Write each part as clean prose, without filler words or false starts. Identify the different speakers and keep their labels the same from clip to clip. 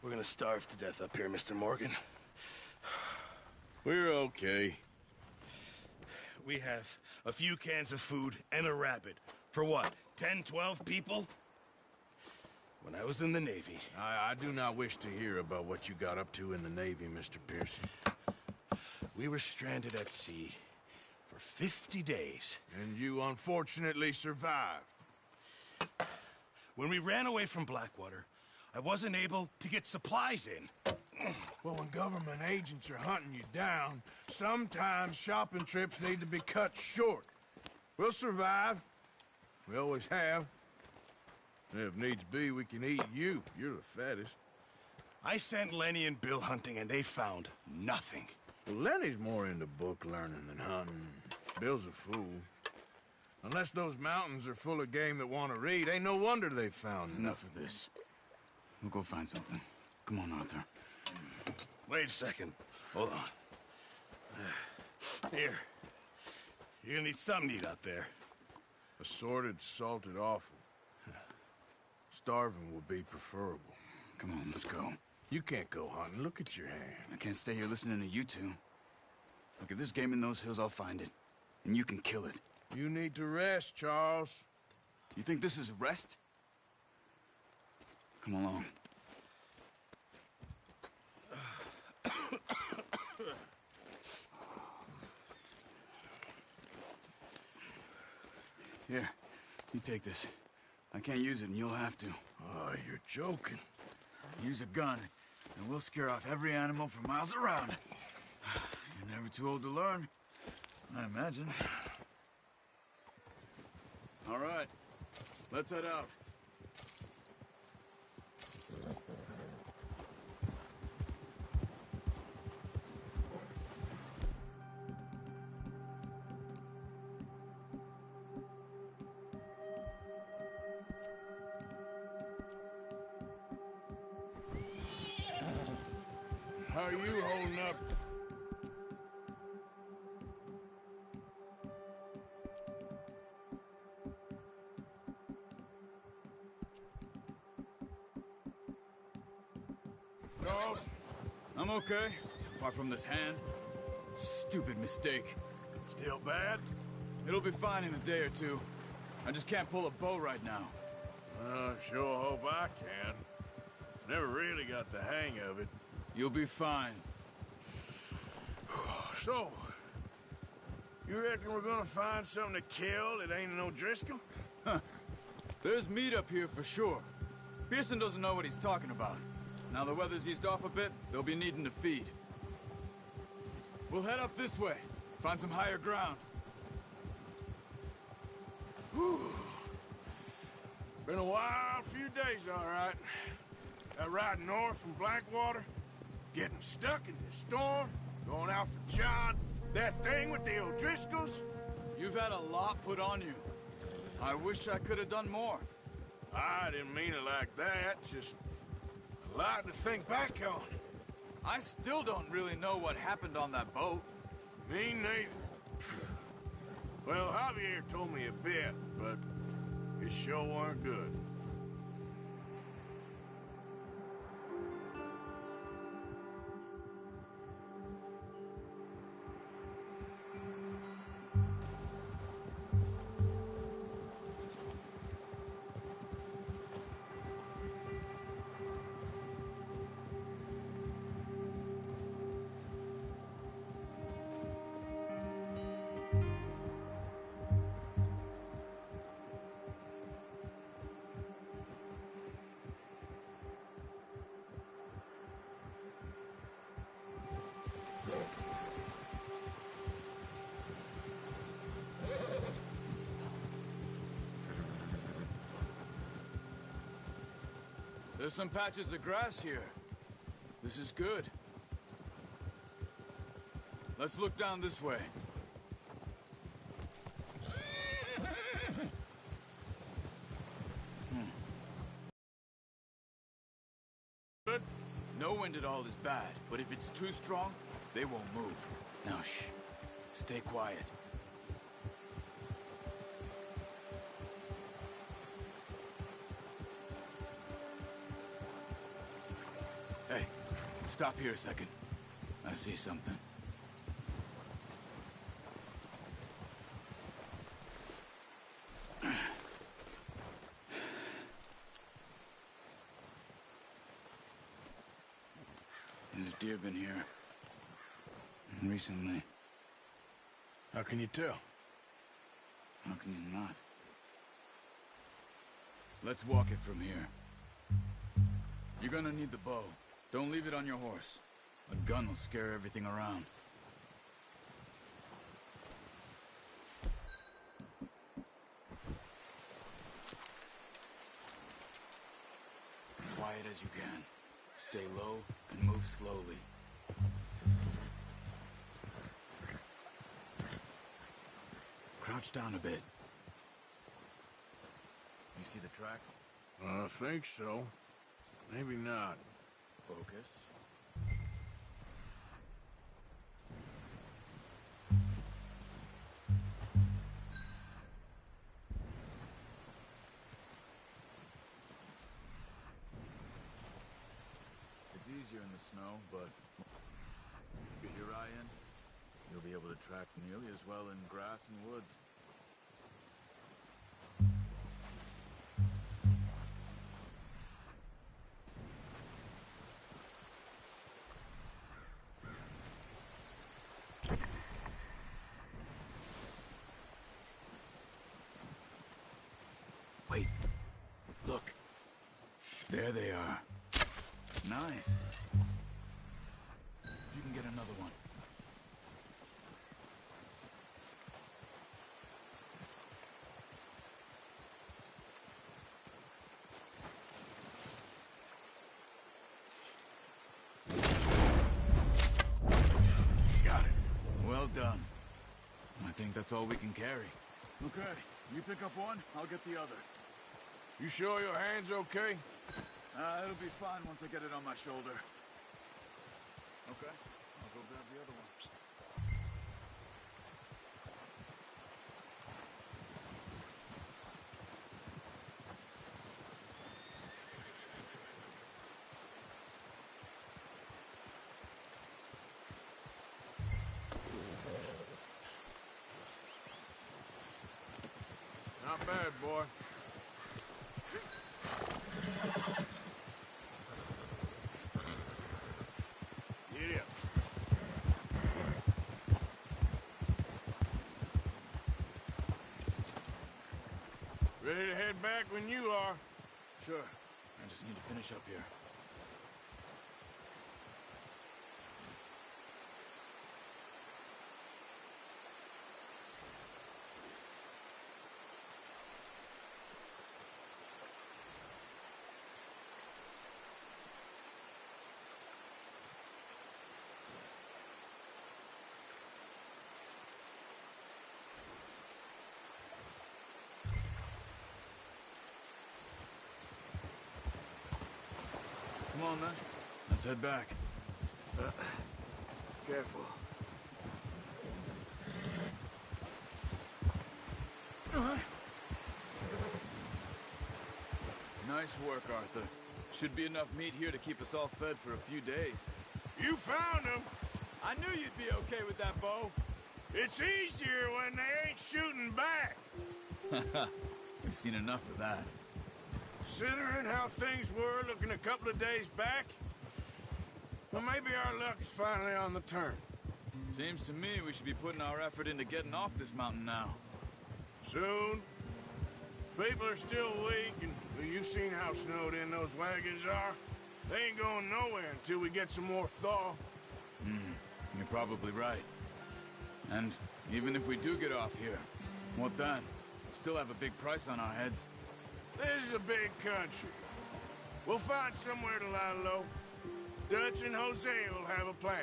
Speaker 1: We're gonna starve to death up here, Mr. Morgan.
Speaker 2: We're okay.
Speaker 1: We have a few cans of food and a rabbit. For what, 10, 12 people? When I was in the Navy...
Speaker 2: I do not wish to hear about what you got up to in the Navy, Mr. Pearson.
Speaker 1: We were stranded at sea for 50 days.
Speaker 2: And you unfortunately survived.
Speaker 1: When we ran away from Blackwater, I wasn't able to get supplies in.
Speaker 2: Well, when government agents are hunting you down, sometimes shopping trips need to be cut short. We'll survive. We always have. And if needs be, we can eat you. You're the fattest.
Speaker 1: I sent Lenny and Bill hunting, and they found nothing.
Speaker 2: Well, Lenny's more into book learning than hunting. Bill's a fool. Unless those mountains are full of game that want to read, ain't no wonder they found
Speaker 3: Enough of this. We'll go find something. Come on, Arthur.
Speaker 1: Wait a second. Hold on. Here. You're gonna need something to eat out there.
Speaker 2: Assorted, salted offal. Starving would be preferable.
Speaker 3: Come on, let's go.
Speaker 2: You can't go hunting. Look at your hand.
Speaker 3: I can't stay here listening to you two. Look, if there's game in those hills, I'll find it. And you can kill it.
Speaker 2: You need to rest, Charles.
Speaker 3: You think this is rest? Come along. Here, you take this. I can't use it, and you'll have to.
Speaker 2: Oh, you're joking.
Speaker 3: Use a gun, and we'll scare off every animal for miles around. You're never too old to learn, I imagine. All right, let's head out.
Speaker 2: How are you holding up? Charles?
Speaker 3: I'm okay, apart from this hand. Stupid mistake.
Speaker 2: Still bad?
Speaker 3: It'll be fine in a day or two. I just can't pull a bow right now.
Speaker 2: Sure hope I can. Never really got the hang of it.
Speaker 3: You'll be fine.
Speaker 2: So, you reckon we're gonna find something to kill that ain't no Driscoll?
Speaker 3: There's meat up here for sure. Pearson doesn't know what he's talking about. Now the weather's eased off a bit, they'll be needing to feed. We'll head up this way, find some higher ground.
Speaker 2: Whew. Been a wild few days, all right. That ride north from Blackwater, getting stuck in the storm, going out for John, that thing with the O'Driscolls.
Speaker 3: You've had a lot put on you. I wish I could have done more.
Speaker 2: I didn't mean it like that, just a lot to think back on.
Speaker 3: I still don't really know what happened on that boat.
Speaker 2: Me neither. Well, Javier told me a bit, but it sure weren't good.
Speaker 3: There's some patches of grass here. This is good. Let's look down this way.
Speaker 2: Good?
Speaker 3: No wind at all is bad, but if it's too strong, they won't move. Now shh. Stay quiet. Stop here a second. I see something. There's deer been here. Recently.
Speaker 2: How can you tell?
Speaker 3: How can you not? Let's walk it from here. You're gonna need the bow. Don't leave it on your horse. A gun will scare everything around. Quiet as you can. Stay low and move slowly. Crouch down a bit. You see the tracks?
Speaker 2: I think so. Maybe not.
Speaker 3: Focus. It's easier in the snow, but get your eye in, you'll be able to track nearly as well in grass and woods. Wait. Look. There they are. Nice. You can get another one.
Speaker 2: Got it.
Speaker 3: Well done. I think that's all we can carry. Okay, you pick up one, I'll get the other.
Speaker 2: You sure your hand's okay?
Speaker 3: It'll be fine once I get it on my shoulder. Okay, I'll go grab the other one.
Speaker 2: Not bad, boy. Get up. Ready to head back when you are.
Speaker 3: Sure, I just need to finish up here. Come on, then. Let's head back. Careful. Nice work, Arthur. Should be enough meat here to keep us all fed for a few days.
Speaker 2: You found them.
Speaker 3: I knew you'd be okay with that bow.
Speaker 2: It's easier when they ain't shooting back.
Speaker 3: We've seen enough of that.
Speaker 2: Considering how things were looking a couple of days back, well, maybe our luck is finally on the turn.
Speaker 3: Seems to me we should be putting our effort into getting off this mountain now.
Speaker 2: Soon. People are still weak, and well, you've seen how snowed in those wagons are. They ain't going nowhere until we get some more thaw.
Speaker 3: You're probably right. And even if we do get off here, what then? Still have a big price on our heads.
Speaker 2: This is a big country. We'll find somewhere to lie low. Dutch and Hosea will have a plan.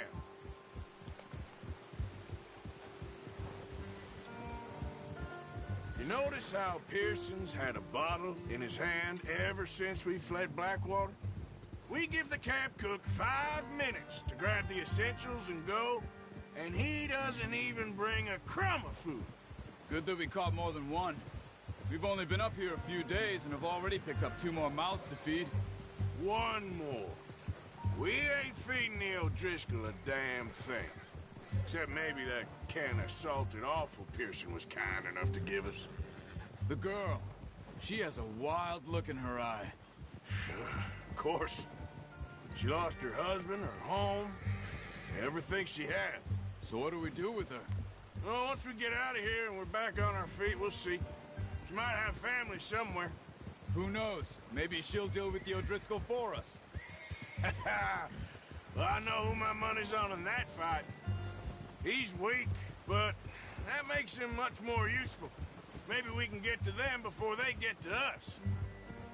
Speaker 2: You notice how Pearson's had a bottle in his hand ever since we fled Blackwater? We give the camp cook 5 minutes to grab the essentials and go, and he doesn't even bring a crumb of food.
Speaker 3: Good that we caught more than one. We've only been up here a few days and have already picked up 2 more mouths to feed.
Speaker 2: One more. We ain't feeding the O'Driscoll a damn thing. Except maybe that can of salted offal Pearson was kind enough to give us.
Speaker 3: The girl. She has a wild look in her eye.
Speaker 2: Of course. She lost her husband, her home, everything she had.
Speaker 3: So what do we do with her?
Speaker 2: Well, once we get out of here and we're back on our feet, we'll see. She might have family somewhere.
Speaker 3: Who knows? Maybe she'll deal with the O'Driscoll for us.
Speaker 2: Well, I know who my money's on in that fight. He's weak, but that makes him much more useful. Maybe we can get to them before they get to us.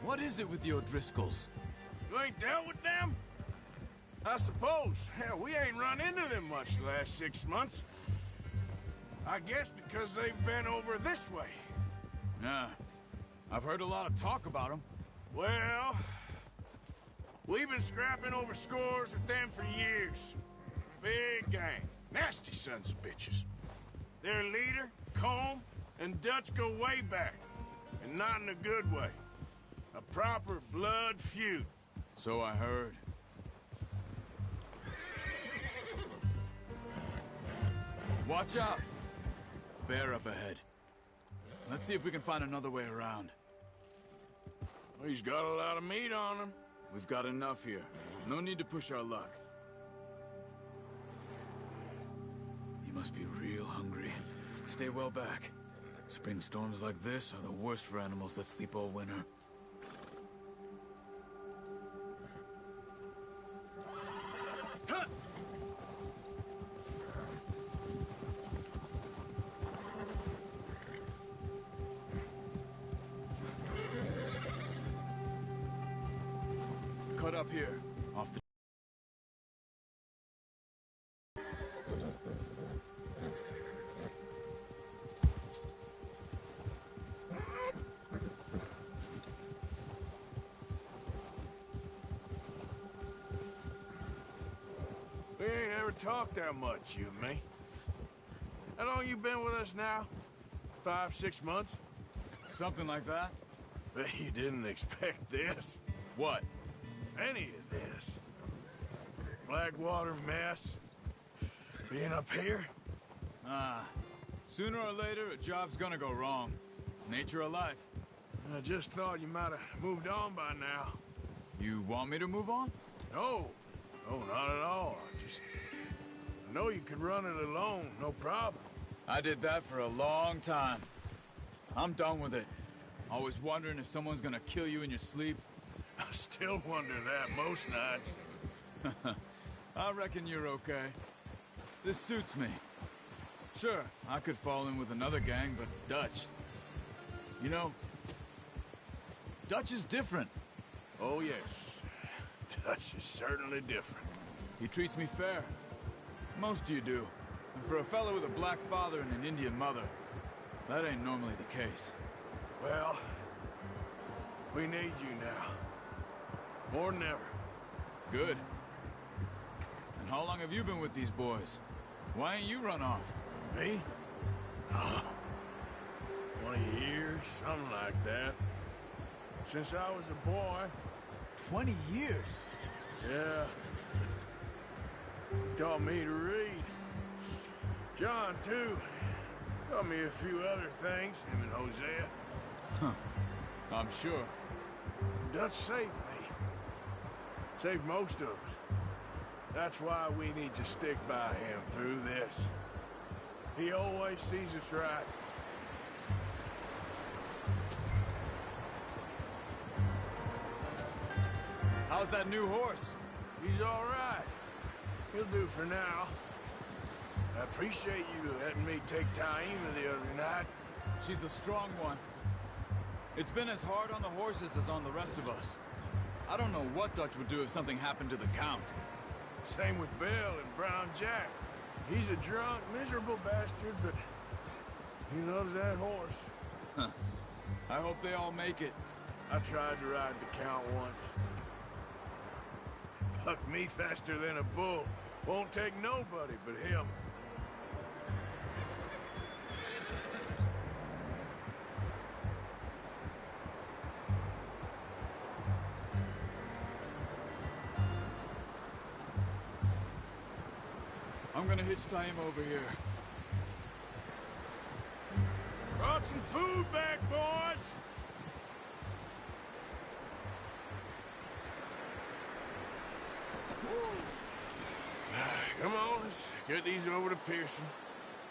Speaker 3: What is it with the O'Driscolls?
Speaker 2: You ain't dealt with them? I suppose. Hell, we ain't run into them much the last 6 months. I guess because they've been over this way.
Speaker 3: Yeah. I've heard a lot of talk about them.
Speaker 2: Well, we've been scrapping over scores with them for years. Big gang. Nasty sons of bitches. Their leader, Colm, and Dutch go way back. And not in a good way. A proper blood feud.
Speaker 3: So I heard. Watch out! Bear up ahead. Let's see if we can find another way around.
Speaker 2: He's got a lot of meat on him.
Speaker 3: We've got enough here. No need to push our luck. He must be real hungry. Stay well back. Spring storms like this are the worst for animals that sleep all winter. Cut up here, off the...
Speaker 2: We ain't ever talked that much, you and me. How long you been with us now? 5, 6 months?
Speaker 3: Something like that?
Speaker 2: Bet you didn't expect this.
Speaker 3: What?
Speaker 2: Any of this. Blackwater mess. Being up here?
Speaker 3: Sooner or later, a job's gonna go wrong. Nature of life.
Speaker 2: I just thought you might have moved on by now.
Speaker 3: You want me to move on?
Speaker 2: No. No, not at all. I know you could run it alone, no problem.
Speaker 3: I did that for a long time. I'm done with it. Always wondering if someone's gonna kill you in your sleep.
Speaker 2: I still wonder that most nights.
Speaker 3: I reckon you're okay. This suits me. Sure, I could fall in with another gang, but Dutch... You know, Dutch is different.
Speaker 2: Oh, yes. Dutch is certainly different.
Speaker 3: He treats me fair. Most of you do. And for a fellow with a black father and an Indian mother, that ain't normally the case.
Speaker 2: Well, we need you now. More than ever.
Speaker 3: Good. And how long have you been with these boys? Why ain't you run off?
Speaker 2: Me? 20 years, something like that. Since I was a boy.
Speaker 3: 20 years?
Speaker 2: Yeah. He taught me to read. John, too. Taught me a few other things, him and Hosea.
Speaker 3: I'm sure.
Speaker 2: Dutch saved me. Saved most of us. That's why we need to stick by him through this. He always sees us right.
Speaker 3: How's that new horse?
Speaker 2: He's all right. He'll do for now. I appreciate you letting me take Taima the other night.
Speaker 3: She's a strong one. It's been as hard on the horses as on the rest of us. I don't know what Dutch would do if something happened to the Count.
Speaker 2: Same with Bill and Brown Jack. He's a drunk, miserable bastard, but he loves that horse.
Speaker 3: Huh. I hope they all make it.
Speaker 2: I tried to ride the Count once. Bucked me faster than a bull. Won't take nobody but him.
Speaker 3: I'm gonna hitch tie him over here.
Speaker 2: Brought some food back, boys. Come on, let's get these over to Pearson.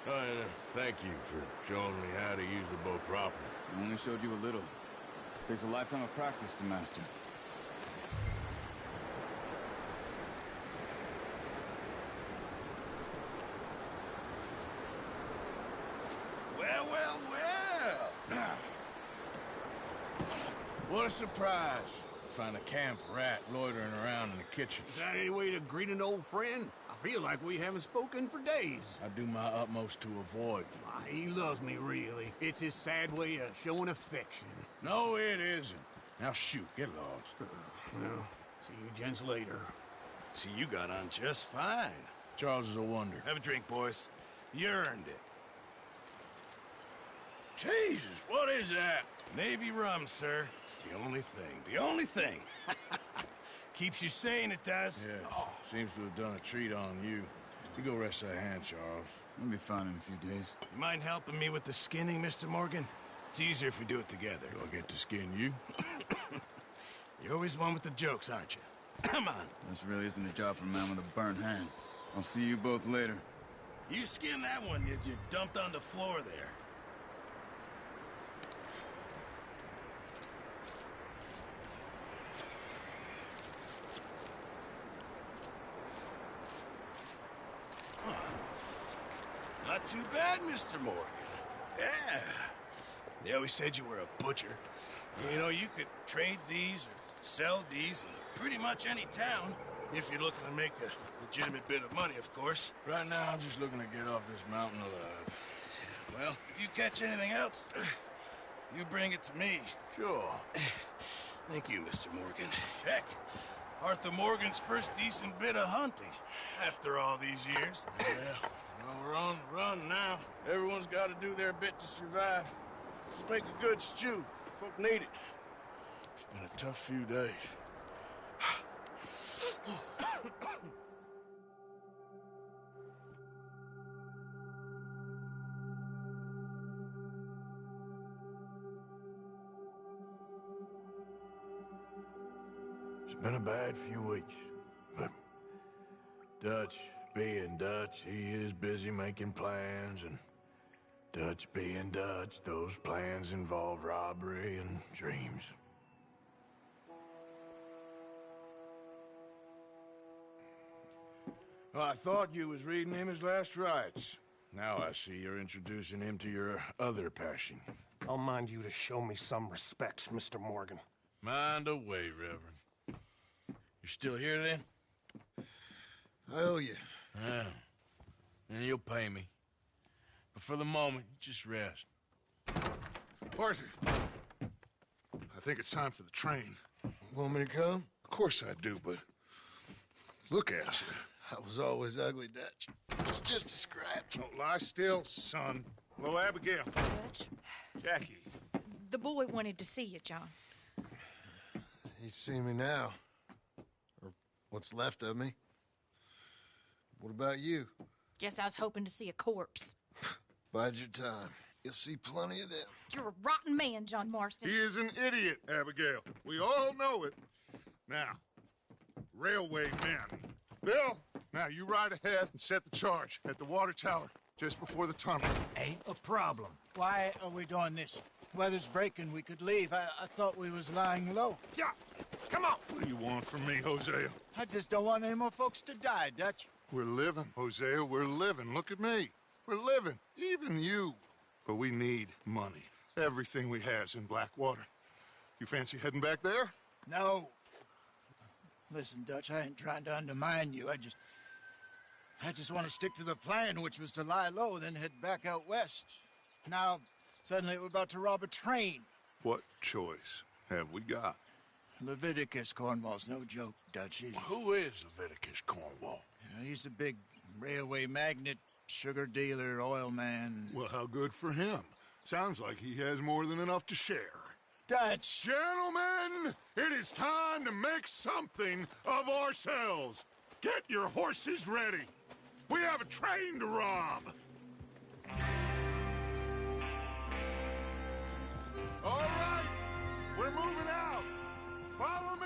Speaker 2: Oh, and thank you for showing me how to use the boat properly.
Speaker 3: I only showed you a little. Takes a lifetime of practice to master.
Speaker 2: Well, well, well. What a surprise. Find a camp rat loitering around in the kitchen.
Speaker 4: Is that any way to greet an old friend? I feel like we haven't spoken for days.
Speaker 2: I do my utmost to avoid you.
Speaker 4: Ah, he loves me, really. It's his sad way of showing affection.
Speaker 2: No, it isn't. Now shoot, get lost.
Speaker 4: Well, see you gents later.
Speaker 1: See, you got on just fine.
Speaker 2: Charles is a wonder.
Speaker 1: Have a drink, boys. You earned it.
Speaker 2: Jesus, what is that?
Speaker 1: Navy rum, sir. It's the only thing. The only thing. Keeps you sane, it does.
Speaker 2: Yes, seems to have done a treat on you. You go rest that hand, Charles.
Speaker 3: We'll be fine in a few days.
Speaker 1: You mind helping me with the skinning, Mr. Morgan? It's easier if we do it together.
Speaker 2: Do I get to skin you?
Speaker 1: You're always one with the jokes, aren't you? Come on.
Speaker 3: This really isn't a job for a man with a burnt hand. I'll see you both later.
Speaker 1: You skin that one you dumped on the floor there. Not too bad, Mr. Morgan. Yeah. They always said you were a butcher. You know, you could trade these or sell these in pretty much any town, if you're looking to make a legitimate bit of money, of course.
Speaker 2: Right now, I'm just looking to get off this mountain alive.
Speaker 1: Well, if you catch anything else, you bring it to me.
Speaker 2: Sure.
Speaker 1: Thank you, Mr. Morgan. Heck, Arthur Morgan's first decent bit of hunting after all these years.
Speaker 2: Yeah. Well, we're on the run now. Everyone's got to do their bit to survive. Just make a good stew. Folk need it. It's been a tough few days. It's been a bad few weeks, but Dutch being Dutch, he is busy making plans, and Dutch being Dutch, those plans involve robbery and dreams. Well, I thought you was reading him his last rites. Now I see you're introducing him to your other passion.
Speaker 5: I'll mind you to show me some respect, Mr. Morgan.
Speaker 2: Mind away, Reverend. You still here, then?
Speaker 5: I owe you.
Speaker 2: Yeah. And you'll pay me. But for the moment, just rest.
Speaker 6: Arthur, I think it's time for the train.
Speaker 5: Want me to come?
Speaker 6: Of course I do, but look at you.
Speaker 5: I was always ugly, Dutch. It's just a scratch.
Speaker 6: Don't lie still, son. Hello, Abigail.
Speaker 7: Dutch,
Speaker 6: Jackie.
Speaker 7: the boy wanted to see you, John.
Speaker 5: He's seen me now. Or what's left of me. What about you?
Speaker 7: Guess I was hoping to see a corpse.
Speaker 5: Bide your time. You'll see plenty of them.
Speaker 7: You're a rotten man, John Marston.
Speaker 6: He is an idiot, Abigail. We all know it. Now, railway men. Bill, now you ride ahead and set the charge at the water tower just before the tunnel.
Speaker 8: Ain't a problem. Why are we doing this? Weather's breaking. We could leave. I thought we was lying low.
Speaker 6: Yeah, come on. What do you want from me, Hosea?
Speaker 8: I just don't want any more folks to die, Dutch.
Speaker 6: We're living, Hosea. We're living. Look at me. We're living. Even you. But we need money. Everything we has in Blackwater. You fancy heading back there?
Speaker 8: No. Listen, Dutch, I ain't trying to undermine you. I just want to stick to the plan, which was to lie low, then head back out west. Now, suddenly we're about to rob a train.
Speaker 6: What choice have we got?
Speaker 8: Leviticus Cornwall's no joke, Dutch.
Speaker 2: Who is Leviticus Cornwall?
Speaker 8: He's a big railway magnate, sugar dealer, oil man.
Speaker 6: Well, how good for him. Sounds like he has more than enough to share.
Speaker 8: Dutch!
Speaker 6: Gentlemen, it is time to make something of ourselves. Get your horses ready. We have a train to rob! All right, we're moving out. Follow me.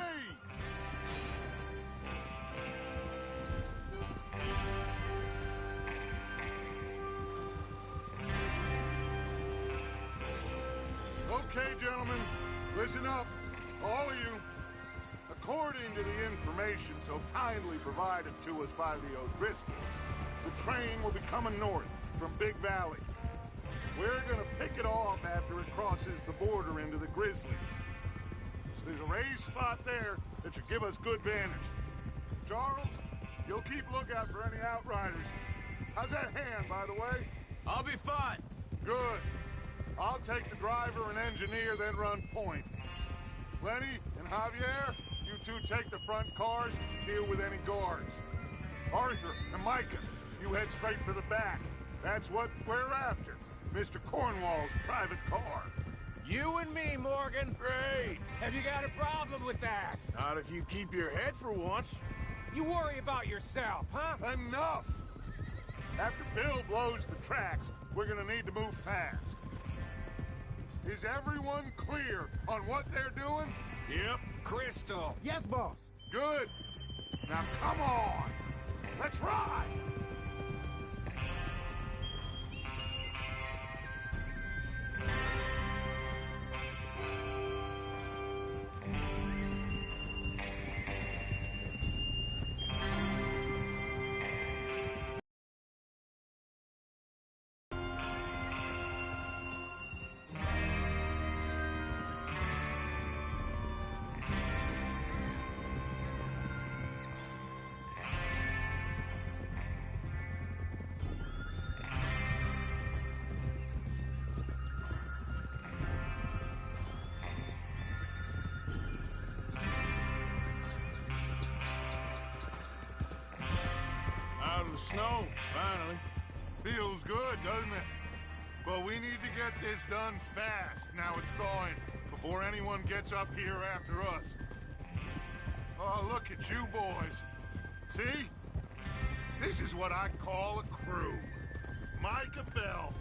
Speaker 6: Okay, gentlemen, listen up, all of you. According to the information so kindly provided to us by the O'Driscolls, the train will be coming north from Big Valley. We're gonna pick it off after it crosses the border into the Grizzlies. There's a raised spot there that should give us good vantage. Charles, you'll keep lookout for any outriders. How's that hand, by the way?
Speaker 3: I'll be fine.
Speaker 6: Good. I'll take the driver and engineer, then run point. Lenny and Javier, you two take the front cars, deal with any guards. Arthur and Micah, you head straight for the back. That's what we're after. Mr. Cornwall's private car.
Speaker 4: You and me, Morgan.
Speaker 2: Great.
Speaker 4: Have you got a problem with that?
Speaker 2: Not if you keep your head for once.
Speaker 4: You worry about yourself, huh?
Speaker 6: Enough! After Bill blows the tracks, we're gonna need to move fast. Is everyone clear on what they're doing?
Speaker 2: Yep.
Speaker 4: Crystal.
Speaker 9: Yes, boss.
Speaker 6: Good. Now come on! Let's ride!
Speaker 2: Out of the snow, finally.
Speaker 6: Feels good, doesn't it? But we need to get this done fast, now it's thawing, before anyone gets up here after us. Oh, look at you boys. See? This is what I call a crew. Micah Bell,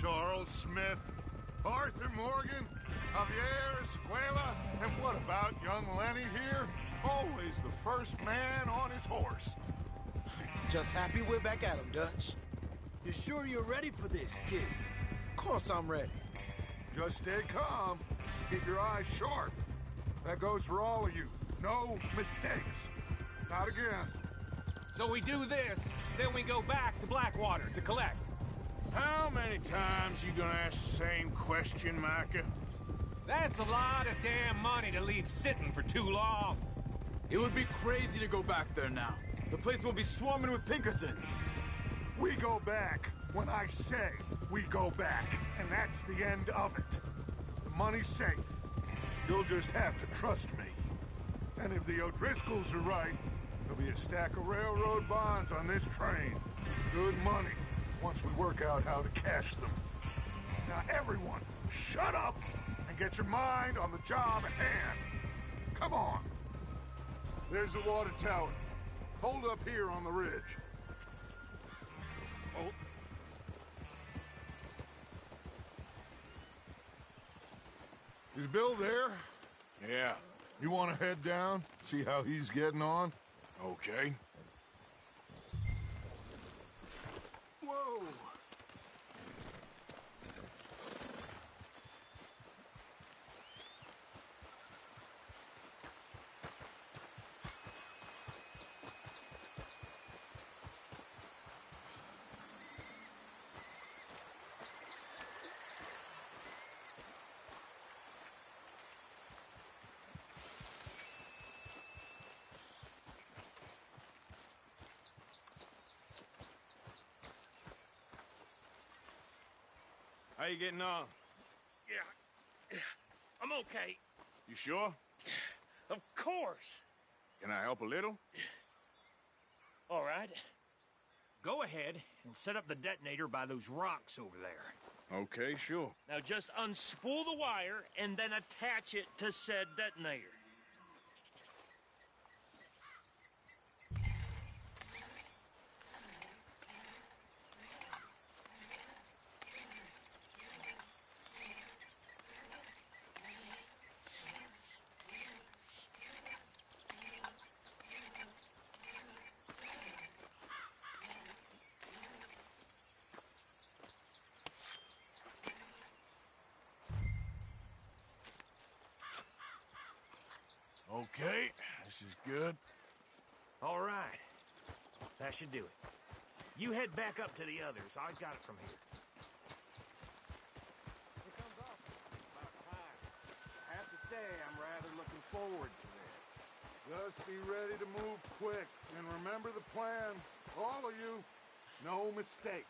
Speaker 6: Charles Smith, Arthur Morgan, Javier Escuela, and what about young Lenny here? Always the first man on his horse.
Speaker 9: Just happy we're back at 'em, Dutch.
Speaker 4: You sure you're ready for this, kid?
Speaker 9: Of course I'm ready.
Speaker 6: Just stay calm. Keep your eyes sharp. That goes for all of you. No mistakes. Not again.
Speaker 4: So we do this, then we go back to Blackwater to collect.
Speaker 2: How many times you gonna ask the same question, Micah?
Speaker 4: That's a lot of damn money to leave sitting for too long.
Speaker 3: It would be crazy to go back there now. The place will be swarming with Pinkertons.
Speaker 6: We go back when I say we go back, and that's the end of it. The money's safe. You'll just have to trust me. And if the O'Driscolls are right, there'll be a stack of railroad bonds on this train. Good money, once we work out how to cash them. Now everyone, shut up and get your mind on the job at hand. Come on. There's the water tower. Hold up here on the ridge.
Speaker 4: Oh.
Speaker 6: Is Bill there?
Speaker 2: Yeah.
Speaker 6: You want to head down, see how he's getting on?
Speaker 2: Okay.
Speaker 6: Whoa!
Speaker 2: How you getting on?
Speaker 10: Yeah, I'm okay.
Speaker 2: You sure?
Speaker 10: Of course.
Speaker 2: Can I help a little?
Speaker 10: All right. Go ahead and set up the detonator by those rocks over there.
Speaker 2: Okay, sure.
Speaker 10: Now just unspool the wire and then attach it to said detonator.
Speaker 2: Okay, this is good.
Speaker 10: All right. That should do it. You head back up to the others. I got it from here.
Speaker 4: Here comes officer. About time. I have to say, I'm rather looking forward to this.
Speaker 6: Just be ready to move quick, and remember the plan. All of you, no mistakes.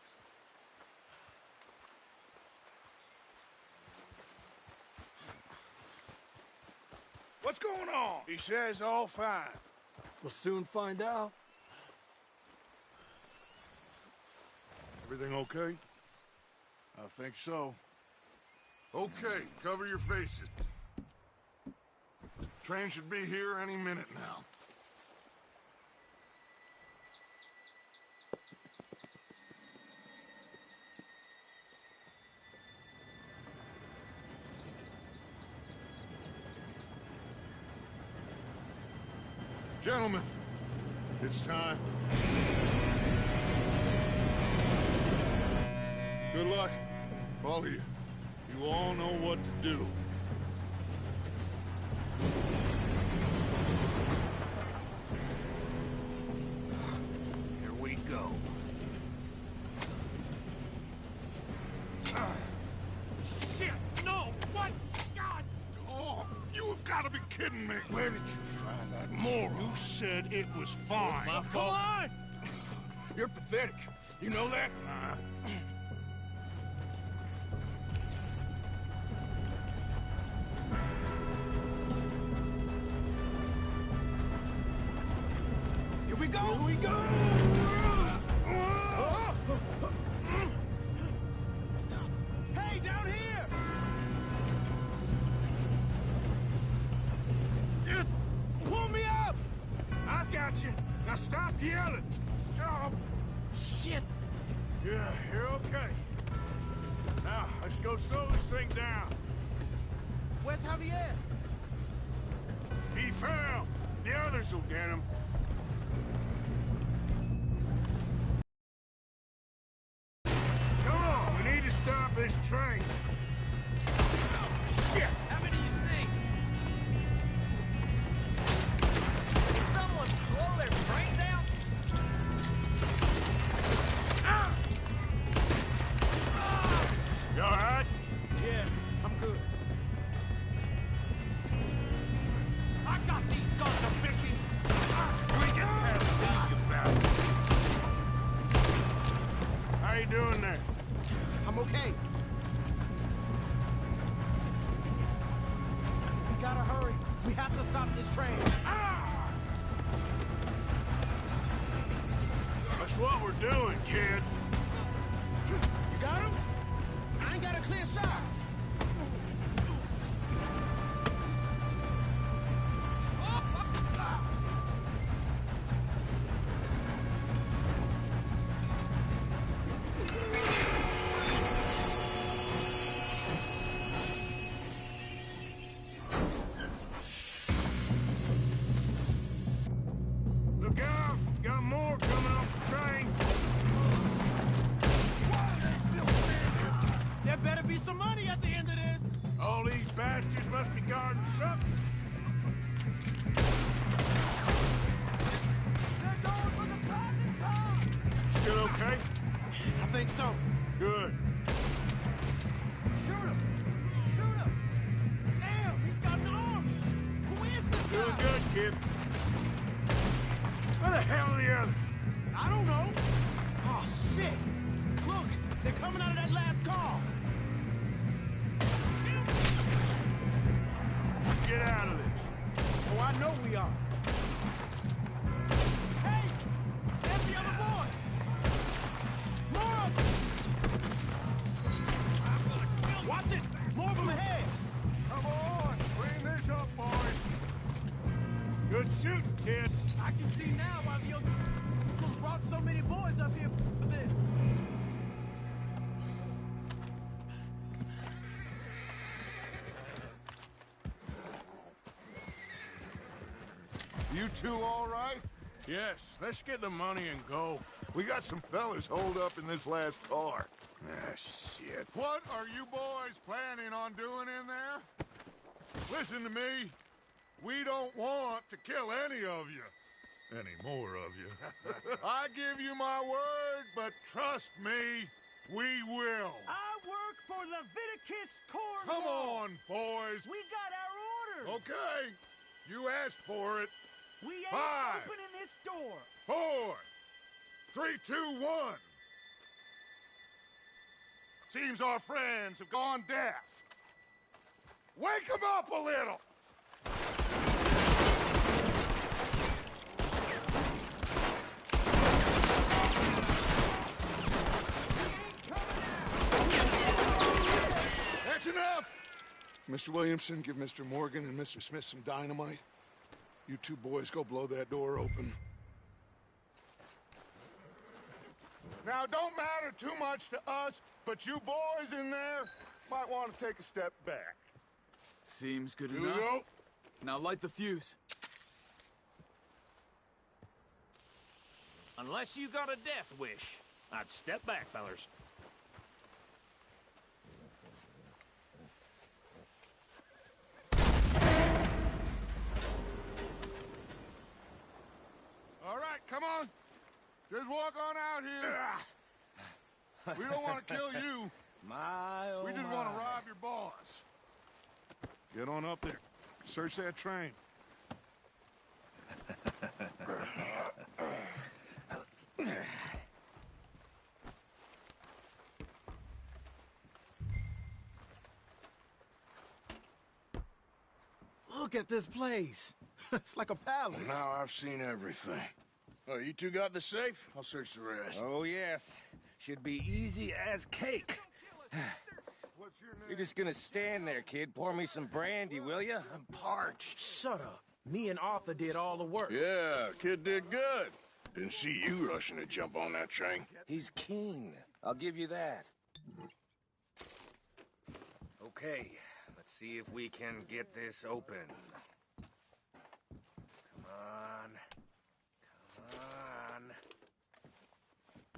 Speaker 6: What's going on?
Speaker 2: He says all fine.
Speaker 4: We'll soon find out.
Speaker 6: Everything okay?
Speaker 2: I think so.
Speaker 6: Okay, cover your faces. Train should be here any minute now. Gentlemen, it's time. Good luck, all of you. You all know what to do.
Speaker 10: Here we go. Shit! No! What? God!
Speaker 6: Oh, you have got to be kidding me.
Speaker 2: Where did you find that moron?
Speaker 6: You said it was fine.
Speaker 2: My
Speaker 10: Come
Speaker 2: fault.
Speaker 10: on!
Speaker 2: You're pathetic. You know that?
Speaker 8: Here we go!
Speaker 2: Here we go!
Speaker 8: Hey, down here! Just pull me up!
Speaker 2: I got you. Now stop yelling.
Speaker 8: Oh, shit!
Speaker 2: Yeah, you're okay. Now, let's go slow this thing down.
Speaker 8: Where's Javier?
Speaker 2: He fell. The others will get him. Come on, we need to stop this train.
Speaker 8: Shit! How many you see?
Speaker 10: Someone blow their brains out?
Speaker 2: You all right?
Speaker 8: Yeah, I'm good.
Speaker 10: I got these sons of bitches!
Speaker 2: We get past me, you bastard. How you doing there?
Speaker 8: I'm okay. We gotta hurry. We have to stop this train.
Speaker 2: That's what we're doing, kid.
Speaker 8: You got him? I ain't got a clear shot.
Speaker 2: Look out! Got more coming off the train.
Speaker 8: There better be some money at the end of this.
Speaker 2: All these bastards must be guarding something.
Speaker 8: They're going for the private car.
Speaker 2: Still okay?
Speaker 8: I think so.
Speaker 2: Good.
Speaker 8: Shoot him! Shoot him! Damn, he's got an arm! Who is this guy?
Speaker 2: Doing good, kid. Where the hell are the others?
Speaker 8: I don't know. Oh, shit! Look, they're coming out of that last car.
Speaker 2: Get out of this.
Speaker 8: Oh, I know we are. Hey! There's the other boys! More of them! Watch it! More of them ahead!
Speaker 6: Come on, clean this up, boys.
Speaker 2: Good shooting, kid.
Speaker 8: I can see now why the Uncles brought so many boys up here for this.
Speaker 6: You two all right?
Speaker 2: Yes, let's get the money and go.
Speaker 6: We got some fellas holed up in this last car.
Speaker 2: Ah, shit.
Speaker 6: What are you boys planning on doing in there? Listen to me. We don't want to kill any of you. Any more of you. I give you my word, but trust me, we will.
Speaker 10: I work for Leviticus Cornwall.
Speaker 6: Come on, boys.
Speaker 10: We got our orders.
Speaker 6: Okay. You asked for it.
Speaker 10: We ain't
Speaker 6: 5,
Speaker 10: opening this door.
Speaker 6: 4, 3, 2, 1. Seems our friends have gone deaf. Wake them up a little. That's enough! Mr. Williamson, give Mr. Morgan and Mr. Smith some dynamite. You two boys go blow that door open. Now, don't matter too much to us, but you boys in there might want to take a step back.
Speaker 3: Seems good
Speaker 2: Here we
Speaker 3: enough.
Speaker 2: go.
Speaker 3: Now light the fuse.
Speaker 10: Unless you got a death wish, I'd step back, fellers.
Speaker 6: All right, come on. Just walk on out here. We don't want to kill you.
Speaker 10: My, oh
Speaker 6: We just
Speaker 10: my.
Speaker 6: want to rob your boss. Get on up there. Search that train.
Speaker 9: Look at this place. It's like a palace.
Speaker 2: Now I've seen everything. Oh, you two got the safe? I'll search the rest.
Speaker 4: Oh, yes. Should be easy as cake.
Speaker 6: What's your name?
Speaker 4: You're just gonna stand there, kid. Pour me some brandy, will you? I'm parched.
Speaker 9: Shut up. Me and Arthur did all the work.
Speaker 2: Yeah, kid did good. Didn't see you rushing to jump on that train.
Speaker 4: He's keen. I'll give you that. Okay, let's see if we can get this open. Come on. Come on.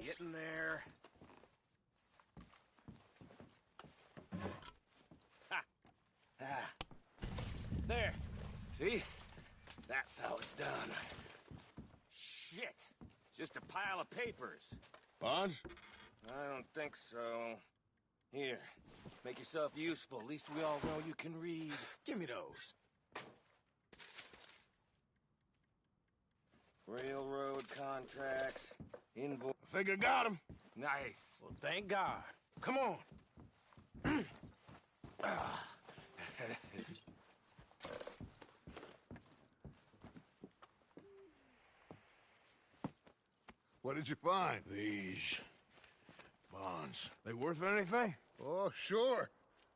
Speaker 4: Get in there. Ha! Ah. There. See? That's how it's done. Shit! Just a pile of papers.
Speaker 2: Bonds?
Speaker 4: I don't think so. Here, make yourself useful. At least we all know you can read.
Speaker 9: Give me those.
Speaker 4: Railroad contracts, invoice.
Speaker 2: I think I got him.
Speaker 4: Nice.
Speaker 9: Well, thank God. Come on.
Speaker 6: What did you find?
Speaker 2: These bonds. They worth anything?
Speaker 6: Oh, sure.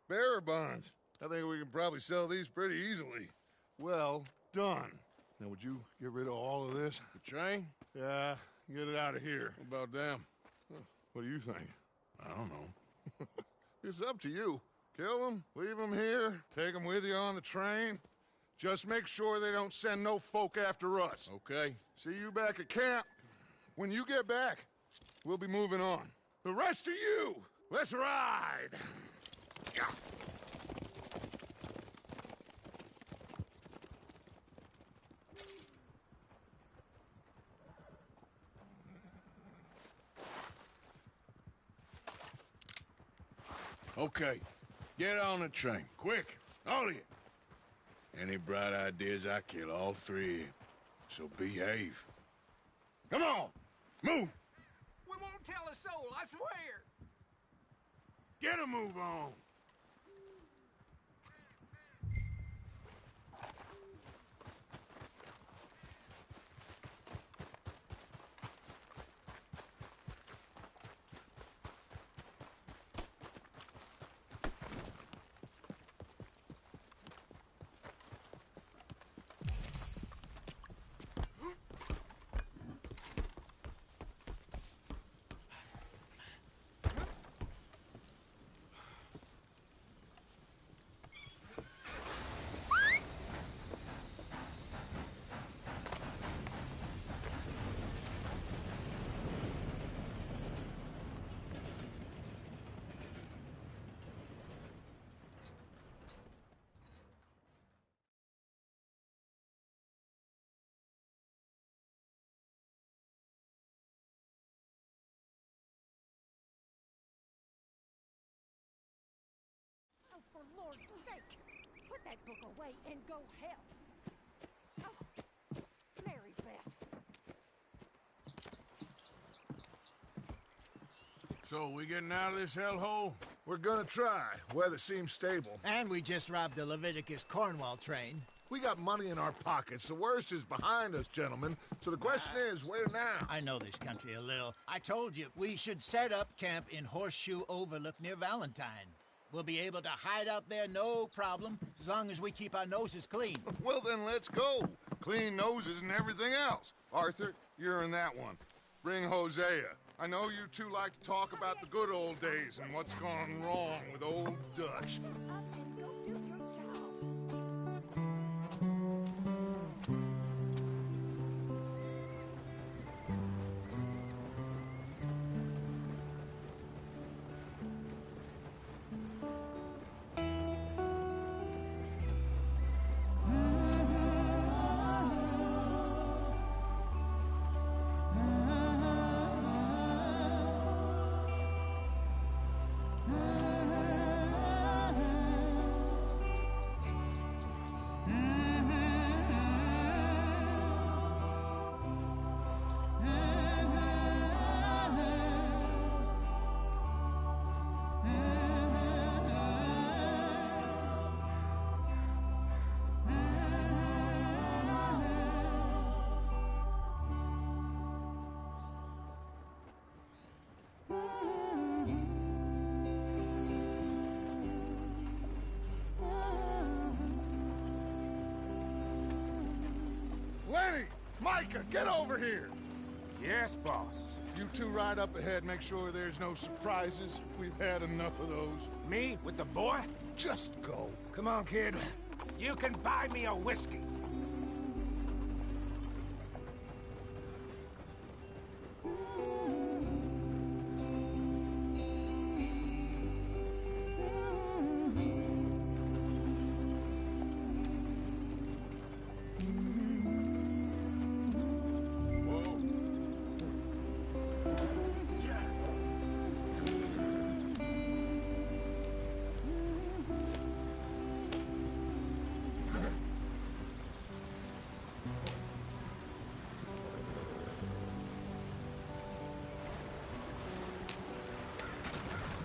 Speaker 6: Bearer bonds. I think we can probably sell these pretty easily. Well done. Now, would you get rid of all of this?
Speaker 2: The train?
Speaker 6: Yeah, get it out of here.
Speaker 2: What about them?
Speaker 6: What do you think?
Speaker 2: I don't know.
Speaker 6: It's up to you. Kill them, leave them here, take them with you on the train. Just make sure they don't send no folk after us.
Speaker 2: Okay.
Speaker 6: See you back at camp. When you get back, we'll be moving on. The rest of you, let's ride!
Speaker 2: Okay. Get on the train. Quick. All of you. Any bright ideas, I kill all three of you. So behave. Come on! Move!
Speaker 10: We won't tell a soul, I swear.
Speaker 2: Get a move on!
Speaker 11: that book away and go help. Oh, Mary Beth.
Speaker 2: So, we getting out of this hellhole?
Speaker 6: We're gonna try. Weather seems stable.
Speaker 8: And we just robbed the Leviticus Cornwall train.
Speaker 6: We got money in our pockets. The worst is behind us, gentlemen. So the question is, where now?
Speaker 8: I know this country a little. I told you, we should set up camp in Horseshoe Overlook near Valentine. We'll be able to hide out there, no problem, as long as we keep our noses clean.
Speaker 6: Well, then let's go. Clean noses and everything else. Arthur, you're in that one. Bring Hosea. I know you two like to talk about the good old days and what's gone wrong with old Dutch. Lenny! Micah, get over here!
Speaker 10: Yes, boss.
Speaker 6: You two ride up ahead, make sure there's no surprises. We've had enough of those.
Speaker 10: Me with the boy?
Speaker 6: Just go.
Speaker 10: Come on, kid. You can buy me a whiskey.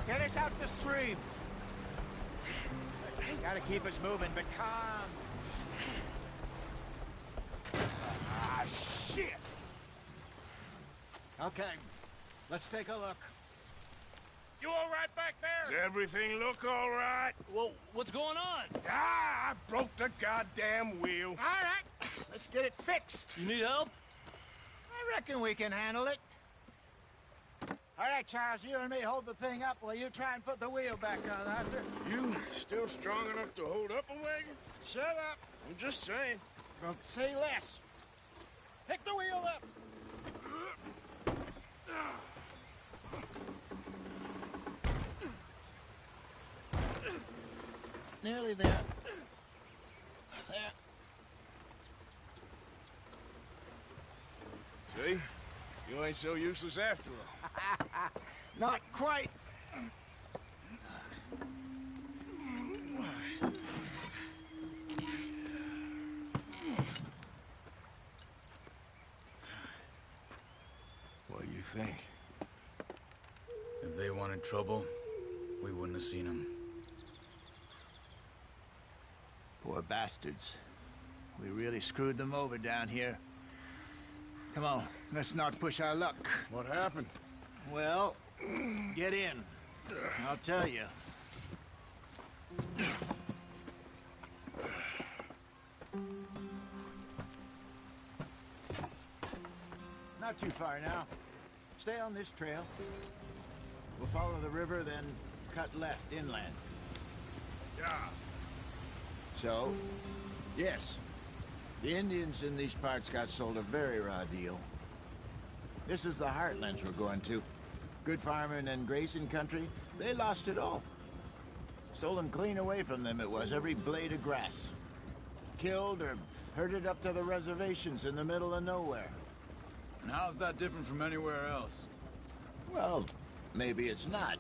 Speaker 8: Get us out the stream. Gotta keep us moving, but calm.
Speaker 10: Ah, shit!
Speaker 8: Okay, let's take a look.
Speaker 10: You all right back there?
Speaker 2: Does everything look all right?
Speaker 10: Well, what's going on?
Speaker 2: Ah, I broke the goddamn wheel.
Speaker 8: All right, let's get it fixed.
Speaker 10: You need help?
Speaker 8: I reckon we can handle it. All right, Charles, you and me hold the thing up while you try and put the wheel back on, Arthur.
Speaker 2: You still strong enough to hold up a wagon?
Speaker 8: Shut up.
Speaker 2: I'm just saying.
Speaker 8: Don't say less. Pick the wheel up. Nearly there. There.
Speaker 2: See? You ain't so useless after all.
Speaker 8: Not quite.
Speaker 2: What do you think?
Speaker 3: If they wanted trouble, we wouldn't have seen them.
Speaker 8: Poor bastards. We really screwed them over down here. Come on, let's not push our luck.
Speaker 2: What happened?
Speaker 8: Well, get in. I'll tell you. Not too far now. Stay on this trail. We'll follow the river, then cut left inland.
Speaker 2: Yeah.
Speaker 8: So, yes, the Indians in these parts got sold a very raw deal. This is the heartlands we're going to. Good farming and grazing country, they lost it all. Stolen clean away from them it was, every blade of grass. Killed or herded up to the reservations in the middle of nowhere.
Speaker 3: And how's that different from anywhere else?
Speaker 8: Well, maybe it's not.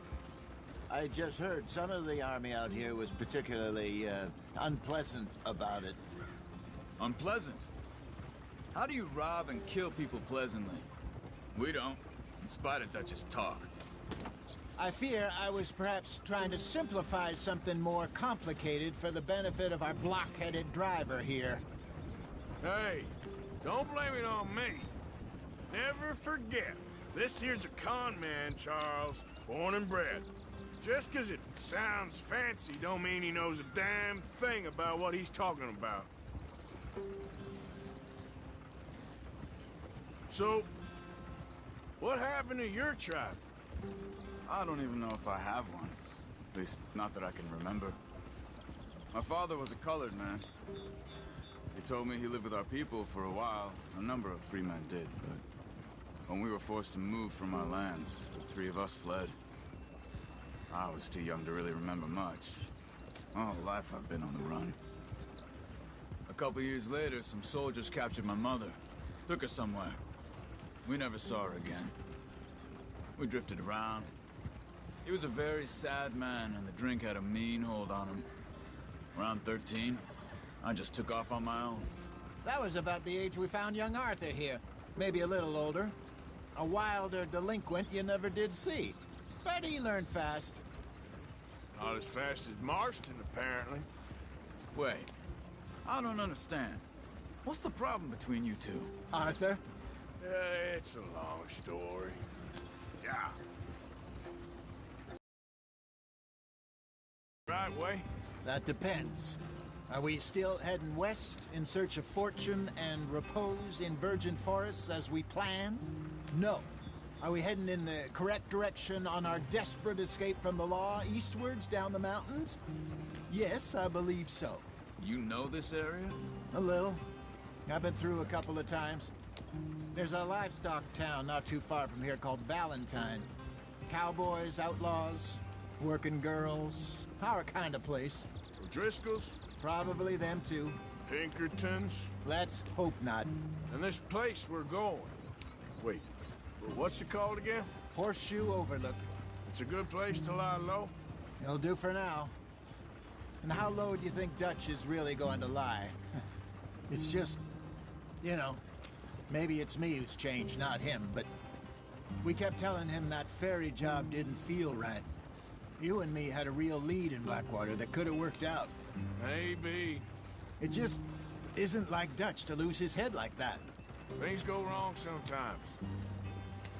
Speaker 8: I just heard some of the army out here was particularly, unpleasant about it.
Speaker 3: Unpleasant? How do you rob and kill people pleasantly? We don't, in spite of Dutch's talk.
Speaker 8: I fear I was perhaps trying to simplify something more complicated for the benefit of our block-headed driver here.
Speaker 2: Hey, don't blame it on me. Never forget, this here's a con man, Charles, born and bred. Just 'cause it sounds fancy don't mean he knows a damn thing about what he's talking about. So, what happened to your tribe?
Speaker 3: I don't even know if I have one. At least, not that I can remember. My father was a colored man. He told me he lived with our people for a while. A number of free men did, but when we were forced to move from our lands, the three of us fled. I was too young to really remember much. My whole life I've been on the run. A couple years later, some soldiers captured my mother. Took her somewhere. We never saw her again. We drifted around. He was a very sad man, and the drink had a mean hold on him. Around 13, I just took off on my own.
Speaker 8: That was about the age we found young Arthur here. Maybe a little older. A wilder delinquent you never did see. But he learned fast.
Speaker 2: Not as fast as Marston, apparently.
Speaker 3: Wait, I don't understand. What's the problem between you two?
Speaker 8: Arthur?
Speaker 2: It's a long story. Yeah. Right way?
Speaker 8: That depends. Are we still heading west in search of fortune and repose in virgin forests as we planned? No. Are we heading in the correct direction on our desperate escape from the law eastwards down the mountains? Yes, I believe so.
Speaker 3: You know this area?
Speaker 8: A little. I've been through a couple of times. There's a livestock town not too far from here called Valentine. Cowboys, outlaws, working girls, our kind of place.
Speaker 2: O'Driscoll's?
Speaker 8: Probably them too.
Speaker 2: Pinkertons?
Speaker 8: Let's hope not.
Speaker 2: And this place we're going. Wait, what's it called again?
Speaker 8: Horseshoe Overlook.
Speaker 2: It's a good place to lie low?
Speaker 8: It'll do for now. And how low do you think Dutch is really going to lie? It's just, you know, maybe it's me who's changed, not him, but we kept telling him that ferry job didn't feel right. You and me had a real lead in Blackwater that could have worked out.
Speaker 2: Maybe.
Speaker 8: It just isn't like Dutch to lose his head like that.
Speaker 2: Things go wrong sometimes.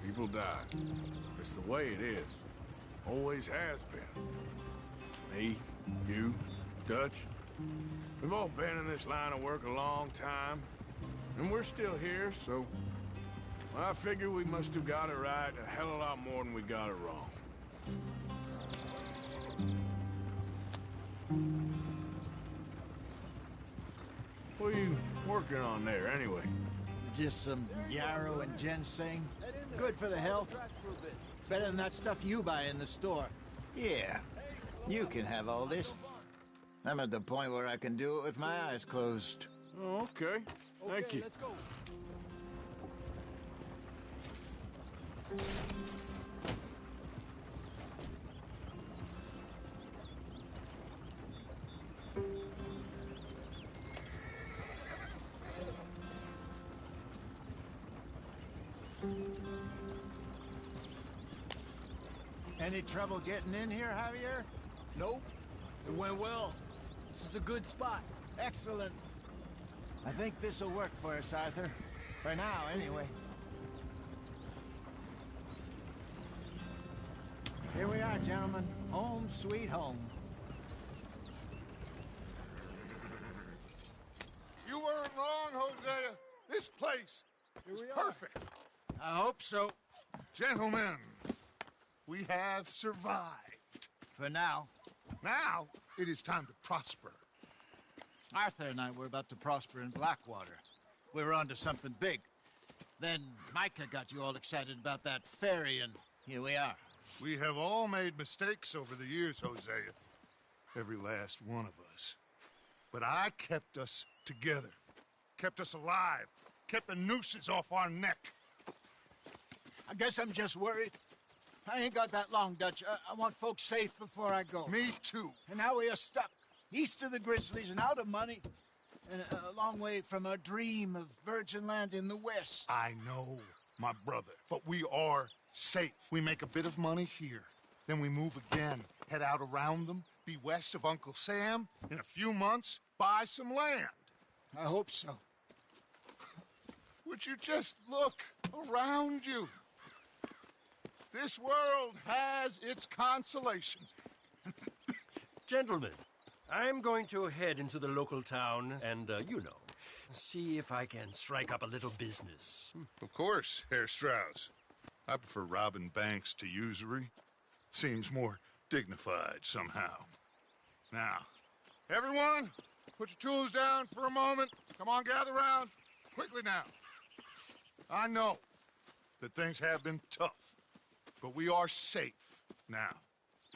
Speaker 2: People die. It's the way it is. Always has been. Me, you, Dutch. We've all been in this line of work a long time. And we're still here, so... I figure we must have got it right a hell of a lot more than we got it wrong. What are you working on there, anyway?
Speaker 8: Just some yarrow and ginseng. Good for the health. Better than that stuff you buy in the store. Yeah, you can have all this. I'm at the point where I can do it with my eyes closed.
Speaker 2: Oh, okay. Thank you.
Speaker 10: Let's go.
Speaker 8: Any trouble getting in here, Javier?
Speaker 10: Nope. It went well. This is a good spot.
Speaker 8: Excellent. I think this'll work for us, Arthur. For now, anyway. Here we are, gentlemen. Home sweet home.
Speaker 6: You weren't wrong, Hosea. This place is perfect.
Speaker 8: I hope so.
Speaker 6: Gentlemen, we have survived.
Speaker 8: For now.
Speaker 6: Now, it is time to prosper.
Speaker 8: Arthur and I were about to prosper in Blackwater. We were onto something big. Then Micah got you all excited about that ferry, and here we are.
Speaker 6: We have all made mistakes over the years, Hosea. Every last one of us. But I kept us together. Kept us alive. Kept the nooses off our neck.
Speaker 8: I guess I'm just worried. I ain't got that long, Dutch. I want folks safe before I go.
Speaker 6: Me too.
Speaker 8: And now we are stuck, east of the Grizzlies and out of money, and a long way from our dream of virgin land in the west.
Speaker 6: I know, my brother, but we are safe. We make a bit of money here, then we move again, head out around them, be west of Uncle Sam, in a few months, buy some land.
Speaker 8: I hope so.
Speaker 6: Would you just look around you? This world has its consolations.
Speaker 10: Gentlemen, I'm going to head into the local town and, see if I can strike up a little business.
Speaker 6: Of course, Herr Strauss. I prefer robbing banks to usury. Seems more dignified somehow. Now, everyone, put your tools down for a moment. Come on, gather round. Quickly now. I know that things have been tough, but we are safe now,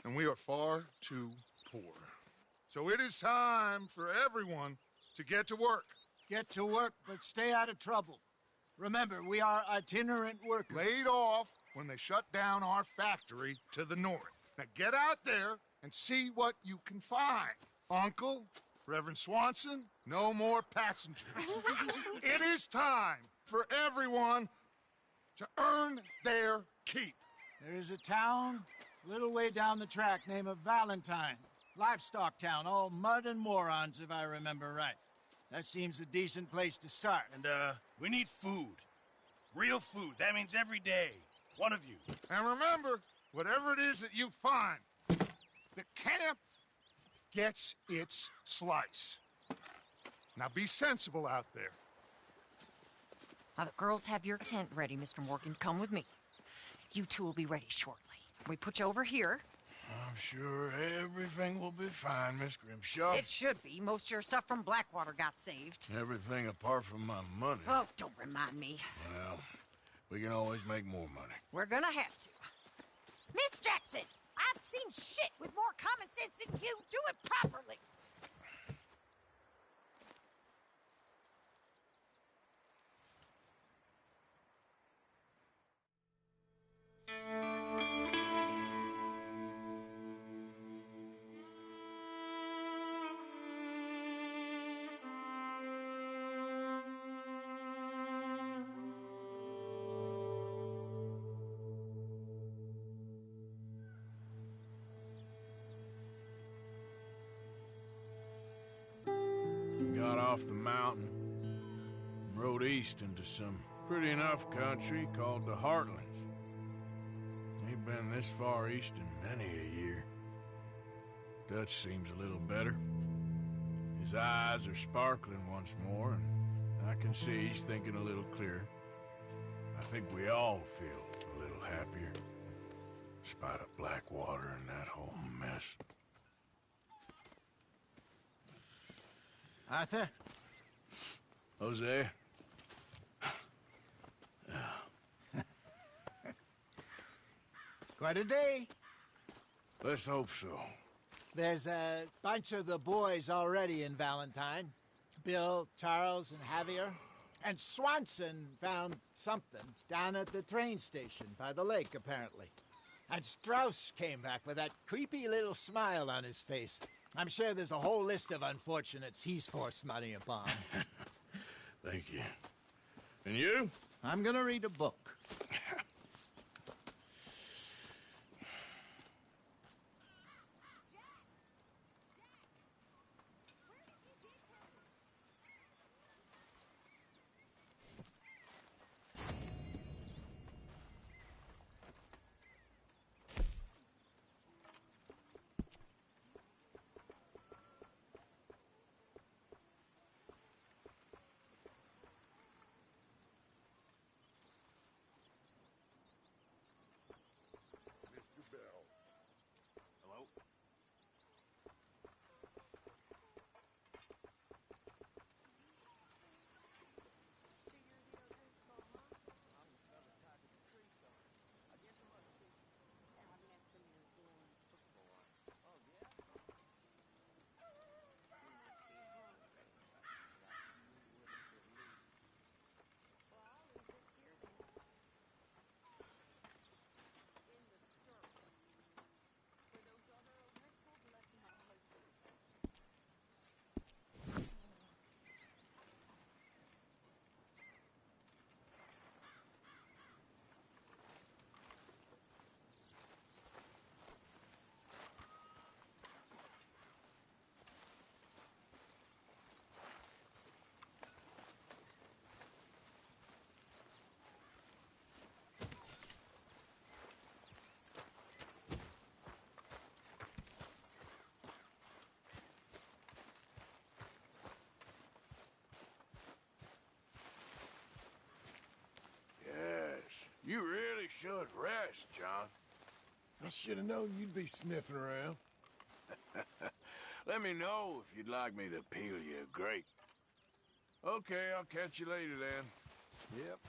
Speaker 6: and we are far too poor. So it is time for everyone to get to work.
Speaker 8: Get to work, but stay out of trouble. Remember, we are itinerant workers.
Speaker 6: Laid off when they shut down our factory to the north. Now get out there and see what you can find. Uncle, Reverend Swanson, no more passengers. It is time for everyone to earn their keep.
Speaker 8: There is a town a little way down the track named Valentine. Livestock town, all mud and morons, if I remember right. That seems a decent place to start.
Speaker 1: And, we need food. Real food. That means every day. One of you.
Speaker 6: And remember, whatever it is that you find, the camp gets its slice. Now be sensible out there.
Speaker 12: Now, the girls have your tent ready, Mr. Morgan. Come with me. You two will be ready shortly. We put you over here.
Speaker 2: I'm sure everything will be fine, Miss Grimshaw.
Speaker 12: It should be. Most of your stuff from Blackwater got saved.
Speaker 2: Everything apart from my money.
Speaker 12: Oh, don't remind me.
Speaker 2: Well, we can always make more money.
Speaker 12: We're gonna have to. Miss Jackson, I've seen shit with more common sense than you. Do it properly.
Speaker 2: Got off the mountain, rode east into some pretty enough country called the Heartlands. Ain't been this far east in many a year. Dutch seems a little better. His eyes are sparkling once more, and I can see he's thinking a little clearer. I think we all feel a little happier, in spite of Blackwater and that whole mess.
Speaker 8: Arthur?
Speaker 2: Hosea?
Speaker 8: Quite a day.
Speaker 2: Let's hope so.
Speaker 8: There's a bunch of the boys already in Valentine. Bill, Charles, and Javier. And Swanson found something down at the train station by the lake, apparently. And Strauss came back with that creepy little smile on his face. I'm sure there's a whole list of unfortunates he's forced money upon.
Speaker 2: Thank you. And you?
Speaker 8: I'm gonna read a book.
Speaker 2: should rest, John. I should have known you'd be sniffing around. Let me know if you'd like me to peel you a grape. Okay, I'll catch you later then.
Speaker 5: Yep.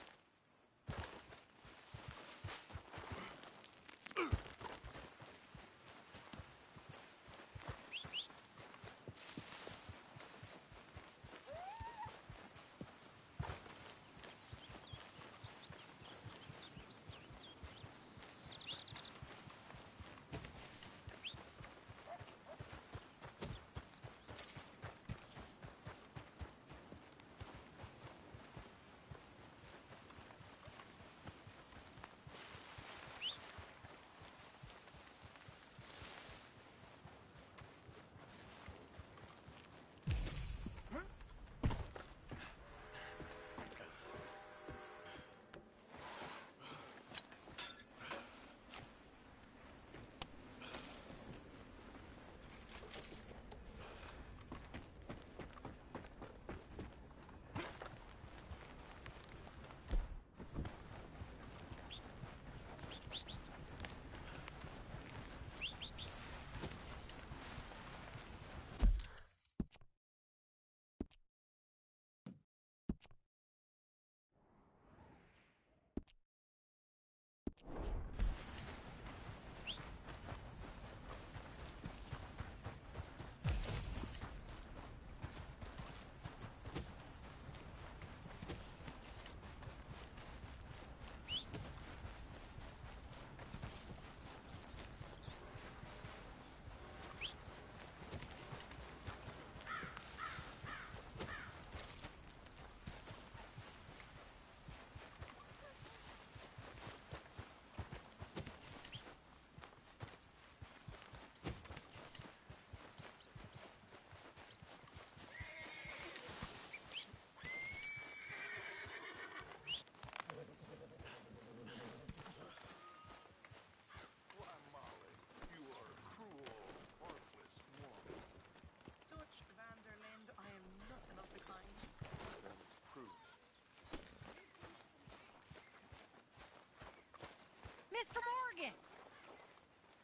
Speaker 12: Mr. Morgan!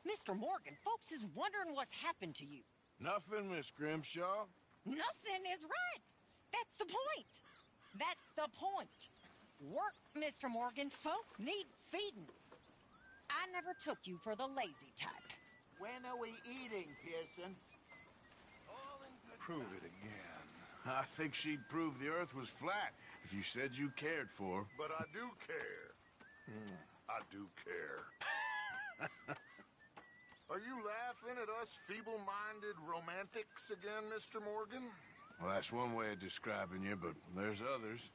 Speaker 12: Mr. Morgan, folks is wondering what's happened to you.
Speaker 2: Nothing, Miss Grimshaw.
Speaker 12: Nothing is right. That's the point. That's the point. Work, Mr. Morgan. Folk need feeding. I never took you for the lazy type.
Speaker 8: When are we eating, Pearson?
Speaker 2: Prove it again. I think she'd prove the Earth was flat if you said you cared for her.
Speaker 6: But I do care. I do care. Are you laughing at us feeble-minded romantics again, Mr. Morgan?
Speaker 2: Well, that's one way of describing you, but there's others.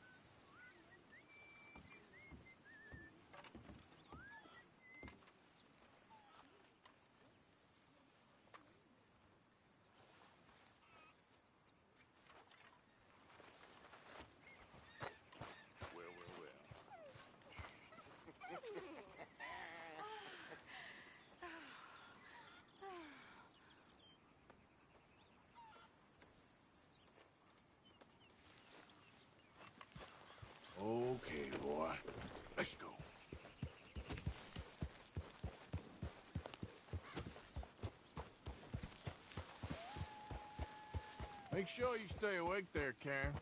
Speaker 2: Okay, boy. Let's go. Make sure you stay awake there, Karen.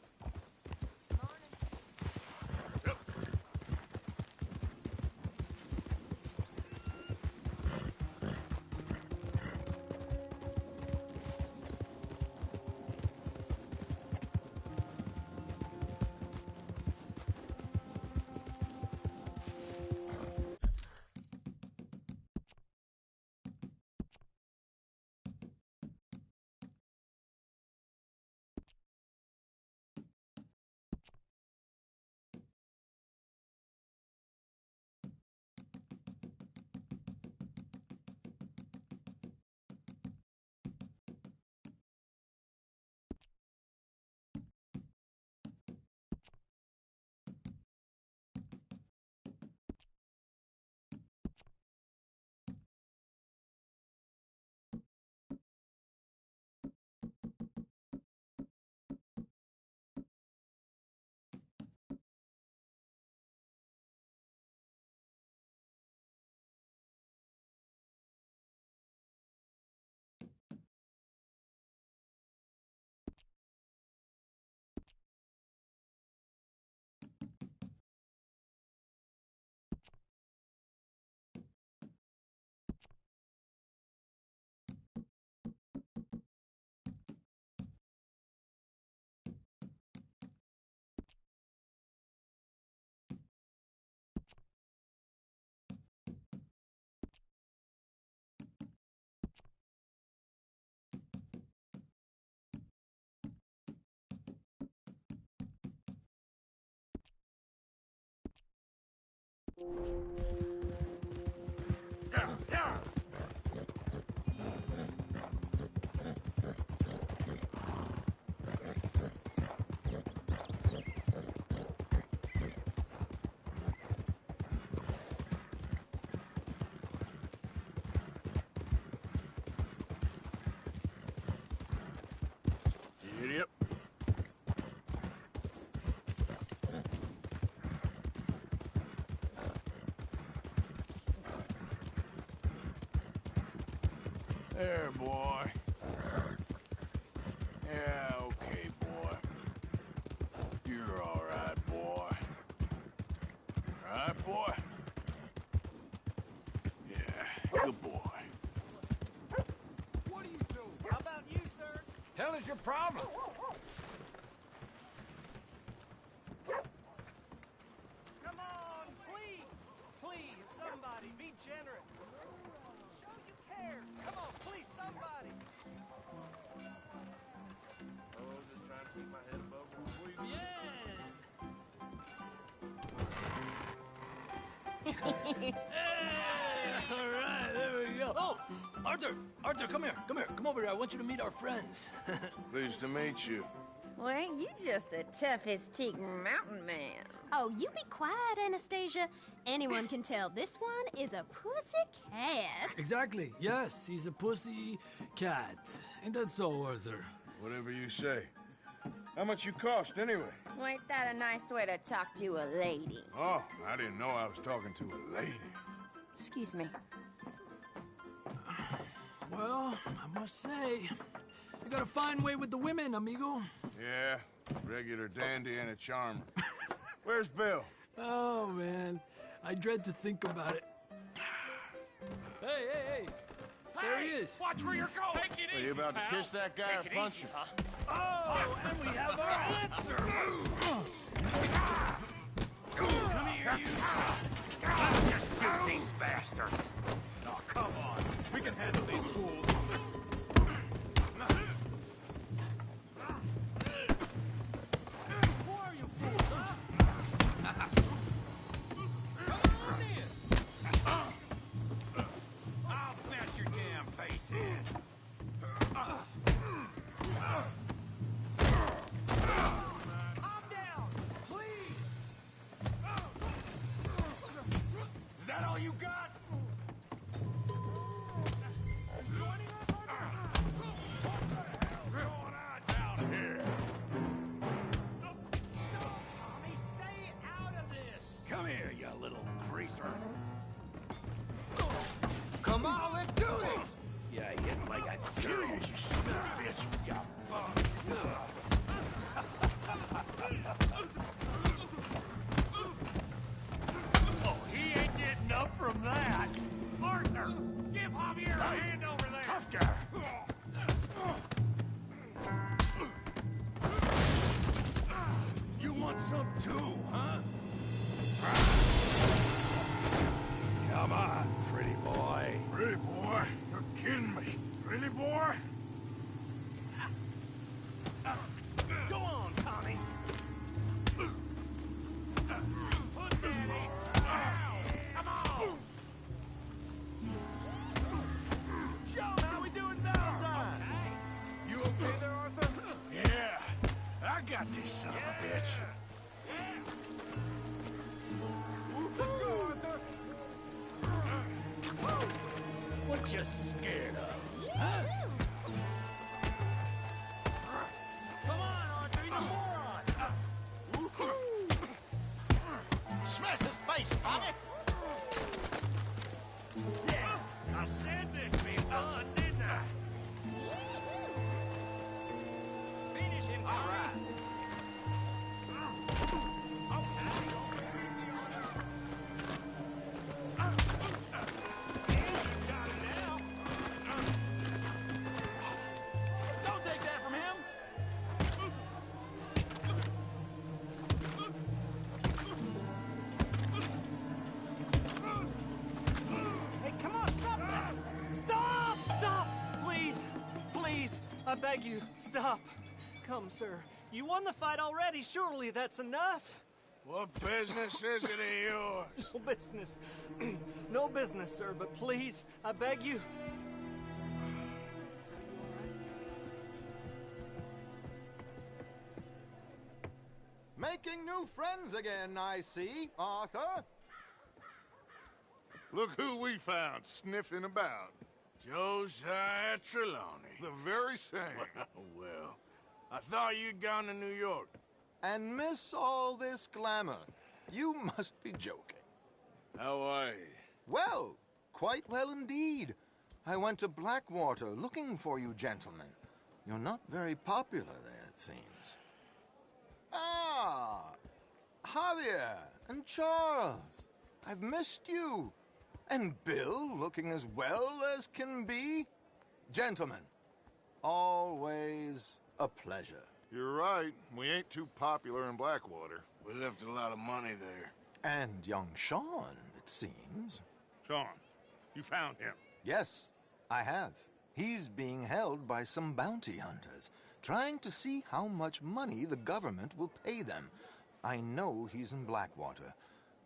Speaker 2: Yep. There, boy. Yeah, okay, boy. You're all right, boy. Right, boy? Yeah, good boy.
Speaker 10: What are you doing? How about you, sir?
Speaker 2: Hell is your problem?
Speaker 10: Come on, please! Please, somebody, be generous. Show you care. Come on, please, somebody.
Speaker 4: Oh, just trying to keep my head above water.
Speaker 2: All right, there we go.
Speaker 13: Oh, Arthur! Arthur, come here. Come here. Come over here. I want you to meet our friends.
Speaker 2: Pleased to meet you.
Speaker 14: Well, ain't you just a tough-as-teak mountain man?
Speaker 15: Oh, you be quiet, Anastasia. Anyone can tell this one is a pussy cat.
Speaker 13: Exactly. Yes, he's a pussy cat. Ain't that so, Arthur?
Speaker 2: Whatever you say. How much you cost, anyway?
Speaker 14: Well, ain't that a nice way to talk to a lady?
Speaker 2: Oh, I didn't know I was talking to a lady.
Speaker 14: Excuse me.
Speaker 13: Well, I must say, you got a fine way with the women, amigo.
Speaker 2: Yeah, regular dandy and a charmer. Where's Bill?
Speaker 13: Oh, man. I dread to think about it. Hey! There he is.
Speaker 9: Watch where you're going. Take it
Speaker 2: Are
Speaker 9: easy,
Speaker 2: you about
Speaker 9: pal.
Speaker 2: to kiss that guy
Speaker 9: Take
Speaker 2: or
Speaker 9: it
Speaker 2: punch
Speaker 9: easy,
Speaker 2: him?
Speaker 9: huh?
Speaker 13: Oh, and we have our answer.
Speaker 9: Come here, you. Just shoot these bastards. Oh, come on. We can handle these fools.
Speaker 10: Who are you fools, huh? Come on in.
Speaker 9: I'll smash your damn face in.
Speaker 10: Calm down, please.
Speaker 9: Is that all you got?
Speaker 10: Joining us, Arthur?
Speaker 9: What the hell's going on down here?
Speaker 10: No, Tommy, stay out of this.
Speaker 9: Come here, you little greaser.
Speaker 5: Come on, let's do this!
Speaker 9: Yeah, hitting like a kill you, you son of a bitch. Yeah. Oh, he ain't getting up from that. Arthur, give Javier a hand over there. Tough guy. You want some too, huh? Come on, pretty boy.
Speaker 2: Pretty boy? You're kidding me. Really, boy?
Speaker 10: Go on, Tommy. Put that in. Come on. Joe, how we doing, Valentine?
Speaker 2: You okay there, Arthur? Yeah. I got this son of a bitch.
Speaker 10: Let's go, Arthur.
Speaker 9: What you scared of? Huh?
Speaker 10: Come on, Arthur. He's a moron.
Speaker 8: Smash his face, Tommy!
Speaker 9: Yeah, I said this be fun, didn't I?
Speaker 10: Finish him, all right. Don't take that from him. Hey, come on, stop that! Stop! Stop! Please! Please! I beg you, stop. Come, sir. You won the fight already. Surely that's enough.
Speaker 2: What business is it of yours?
Speaker 10: No business. No business, sir, but please, I beg you.
Speaker 16: Making new friends again, I see, Arthur.
Speaker 6: Look who we found sniffing about.
Speaker 2: Josiah Trelawney.
Speaker 6: The very same.
Speaker 2: Well, I thought you'd gone to New York.
Speaker 16: And miss all this glamour. You must be joking.
Speaker 2: How are you?
Speaker 16: Well, quite well indeed. I went to Blackwater looking for you gentlemen. You're not very popular there, it seems. Ah, Javier and Charles. I've missed you. And Bill looking as well as can be. Gentlemen, always a pleasure.
Speaker 6: You're right. We ain't too popular in Blackwater.
Speaker 2: We left a lot of money there.
Speaker 16: And young Sean, it seems.
Speaker 6: Sean, you found him?
Speaker 16: Yes, I have. He's being held by some bounty hunters, trying to see how much money the government will pay them. I know he's in Blackwater,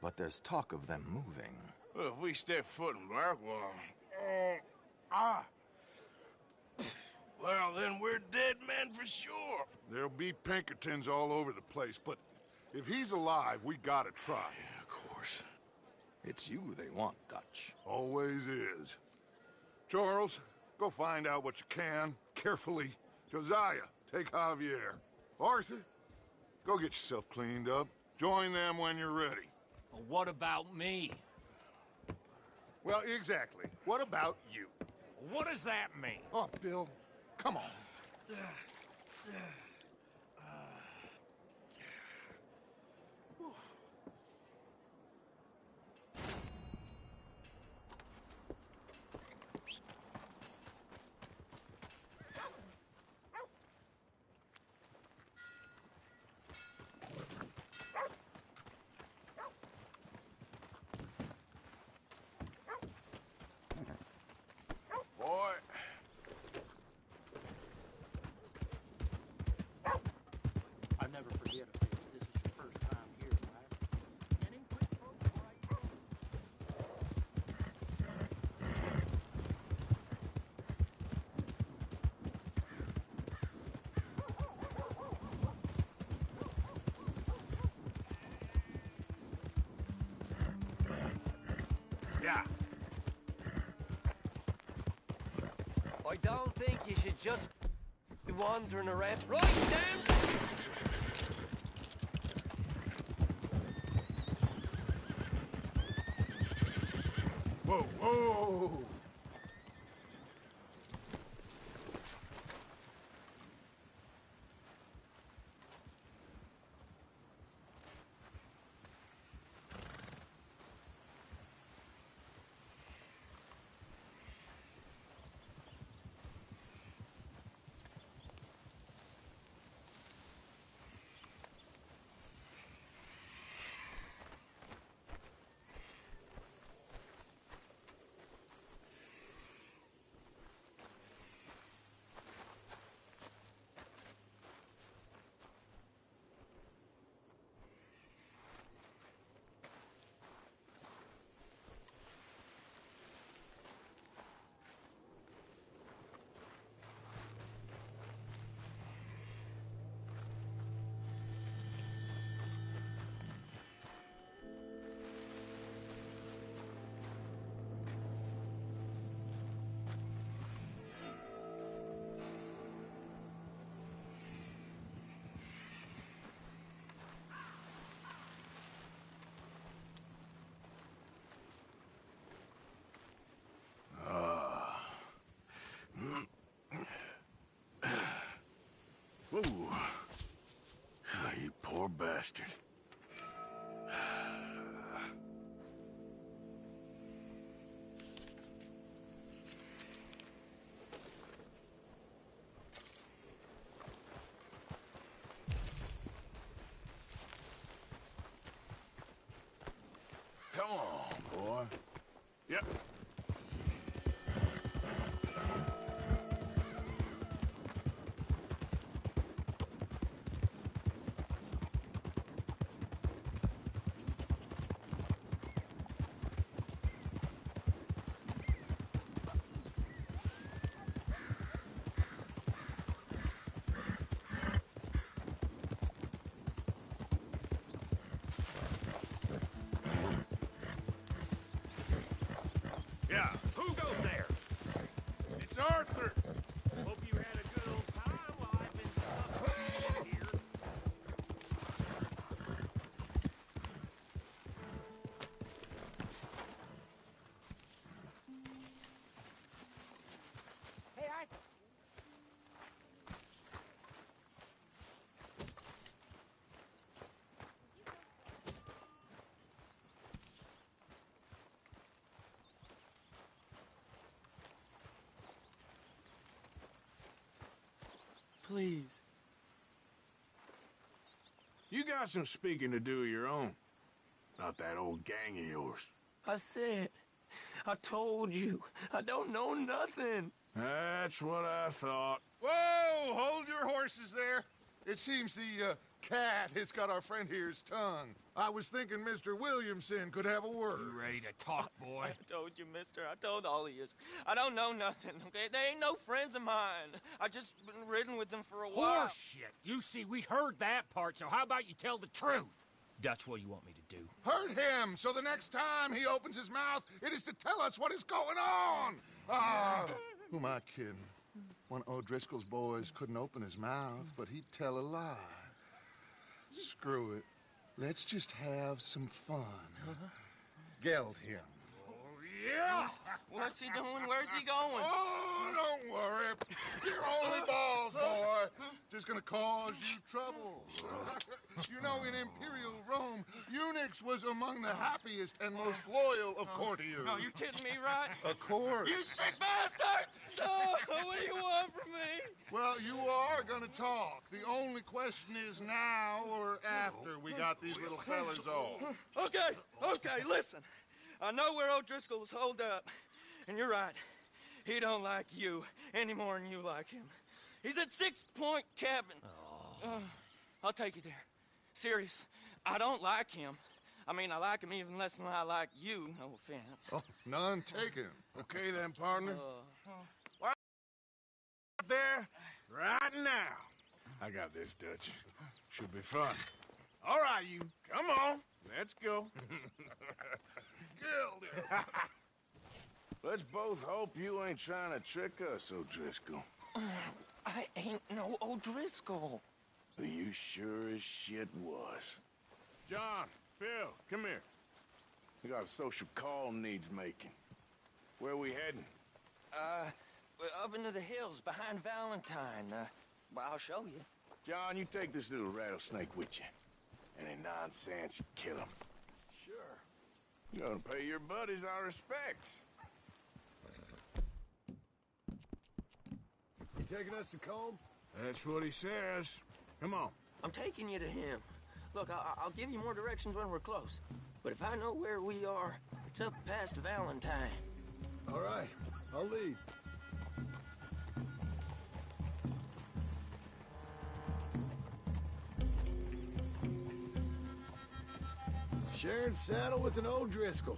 Speaker 16: but there's talk of them moving.
Speaker 2: Well, if we step foot in Blackwater... Well, then we're dead men for sure.
Speaker 6: There'll be Pinkertons all over the place, but if he's alive, we gotta try.
Speaker 2: Yeah, of course.
Speaker 16: It's you they want, Dutch.
Speaker 6: Always is. Charles, go find out what you can, carefully. Josiah, take Javier. Arthur, go get yourself cleaned up. Join them when you're ready.
Speaker 9: Well, what about me?
Speaker 6: Well, exactly. What about you?
Speaker 9: What does that mean?
Speaker 6: Oh, Bill, come on.
Speaker 2: Boy.
Speaker 9: I never forget a face. This is your first time here, right? Any quick folks, right?
Speaker 2: Yeah.
Speaker 10: I don't think you should just be wandering around. Right down!
Speaker 2: Whoa, whoa! Ooh. Ah, you poor bastard. Come on, boy. Yep. It's Arthur! Hope you had a good old time while I've been stuck here.
Speaker 12: Hey, Arthur.
Speaker 2: Please. You got some speaking to do of your own. Not that old gang of yours.
Speaker 4: I said, I told you, I don't know nothing.
Speaker 2: That's what I thought.
Speaker 6: Whoa! Hold your horses there. It seems the cat has got our friend here's tongue. I was thinking Mr. Williamson could have a word.
Speaker 2: You ready to talk, boy?
Speaker 4: I told you, mister. I told all of you. I don't know nothing, okay? They ain't no friends of mine. I just been riding with them for a while.
Speaker 9: Horseshit. You see, we heard that part, so how about you tell the truth? Dutch, what do you want me to do?
Speaker 6: Hurt him, so the next time he opens his mouth, it is to tell us what is going on. Ah, who am I kidding? One of O'Driscoll's boys couldn't open his mouth, but he'd tell a lie. Screw it. Let's just have some fun. Geld him.
Speaker 4: Yeah! What's he doing? Where's he going?
Speaker 6: Oh, don't worry. You're only balls, boy. Just gonna cause you trouble. You know, in Imperial Rome, eunuchs was among the happiest and most loyal of courtiers.
Speaker 4: No, you kidding me, right?
Speaker 6: Of course.
Speaker 4: You sick bastard! Oh, what do you want from me?
Speaker 6: Well, you are gonna talk. The only question is now or after we got these little fellas off.
Speaker 4: Okay, listen. I know where O'Driscoll's holed up, and you're right. He don't like you any more than you like him. He's at 6 Point Cabin. I'll take you there. Serious, I don't like him. I mean, I like him even less than I like you, no offense.
Speaker 6: Oh, none taken.
Speaker 2: Okay then, partner. Right there, right now. I got this, Dutch. Should be fun. All right, you, come on. Let's go. Let's both hope you ain't trying to trick us, O'Driscoll.
Speaker 4: I ain't no O'Driscoll.
Speaker 2: You sure as shit was. John, Bill, come here. We got a social call needs making. Where we heading?
Speaker 4: Up into the hills behind Valentine. Well, I'll show you.
Speaker 2: John, you take this little rattlesnake with you. Any nonsense, you kill him. Sure. You're gonna pay your buddies our respects.
Speaker 5: You taking us to Combe?
Speaker 2: That's what he says. Come on.
Speaker 4: I'm taking you to him. Look, I'll give you more directions when we're close. But if I know where we are, it's up past Valentine.
Speaker 5: All right, I'll lead. Sharing saddle with an O'Driscoll.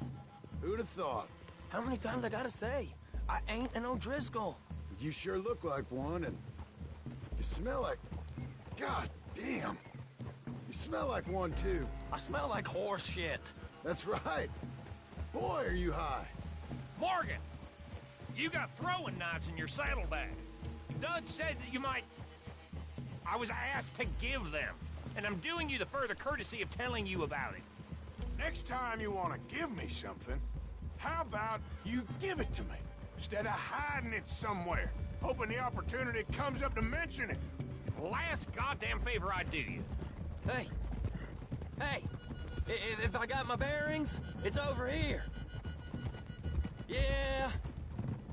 Speaker 5: Who'd have thought?
Speaker 4: How many times I gotta say? I ain't an O'Driscoll.
Speaker 5: You sure look like one, and you smell like... God damn. You smell like one, too.
Speaker 4: I smell like horse shit.
Speaker 5: That's right. Boy, are you high.
Speaker 9: Morgan! You got throwing knives in your saddlebag. Dud said that you might... I was asked to give them, and I'm doing you the further courtesy of telling you about it.
Speaker 2: Next time you want to give me something, how about you give it to me, instead of hiding it somewhere, hoping the opportunity comes up to mention it?
Speaker 9: Last goddamn favor I do you.
Speaker 4: Hey, if I got my bearings, it's over here. Yeah,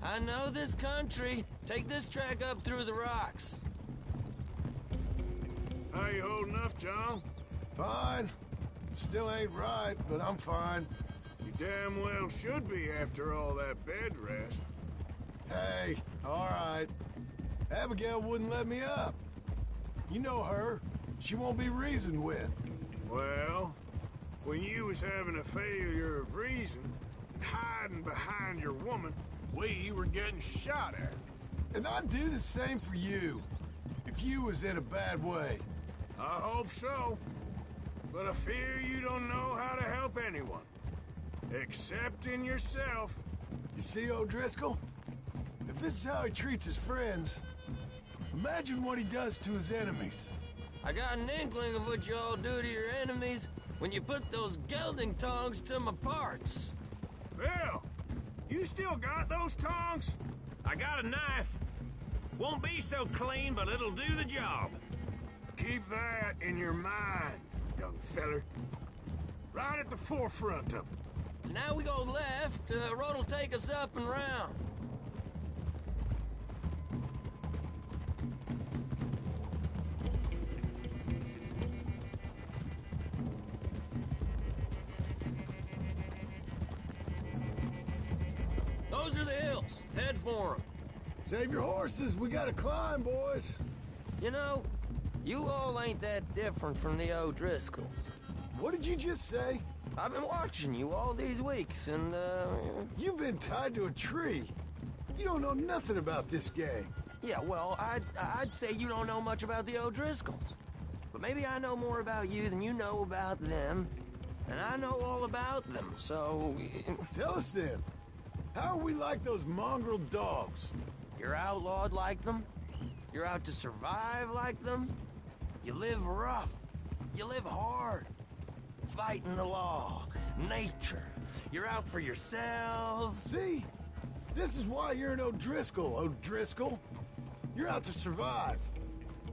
Speaker 4: I know this country. Take this track up through the rocks.
Speaker 2: How you holding up, John?
Speaker 5: Fine. Still ain't right, but I'm fine.
Speaker 2: You damn well should be after all that bed rest.
Speaker 5: Hey, all right. Abigail wouldn't let me up. You know her. She won't be reasoned with.
Speaker 2: Well, when you was having a failure of reason and hiding behind your woman, we were getting shot at.
Speaker 5: And I'd do the same for you, if you was in a bad way.
Speaker 2: I hope so. But I fear you don't know how to help anyone. Except in yourself.
Speaker 5: You see, O'Driscoll? If
Speaker 2: If this is how he treats his friends, imagine what he does to his enemies.
Speaker 4: I got an inkling of what you all do to your enemies when you put those gelding tongs to my parts.
Speaker 2: Bill, you still got those tongs?
Speaker 9: I got a knife. Won't be so clean, but it'll do the job.
Speaker 2: Keep that in your mind, young feller. Right at the forefront of it.
Speaker 4: Now we go left. Road'll take us up and round. Those are the hills. Head for them.
Speaker 2: Save your horses. We gotta climb, boys.
Speaker 4: You know, you all ain't that different from the O'Driscolls.
Speaker 2: What did you just say?
Speaker 4: I've been watching you all these weeks, and,
Speaker 2: You've been tied to a tree. You don't know nothing about this gang.
Speaker 4: Yeah, well, I'd say you don't know much about the O'Driscolls. But maybe I know more about you than you know about them. And I know all about them, so...
Speaker 2: Tell us then. How are we like those mongrel dogs?
Speaker 4: You're outlawed like them. You're out to survive like them. You live rough. You live hard. Fighting the law. Nature. You're out for yourselves.
Speaker 2: See? This is why you're an O'Driscoll, O'Driscoll. You're out to survive.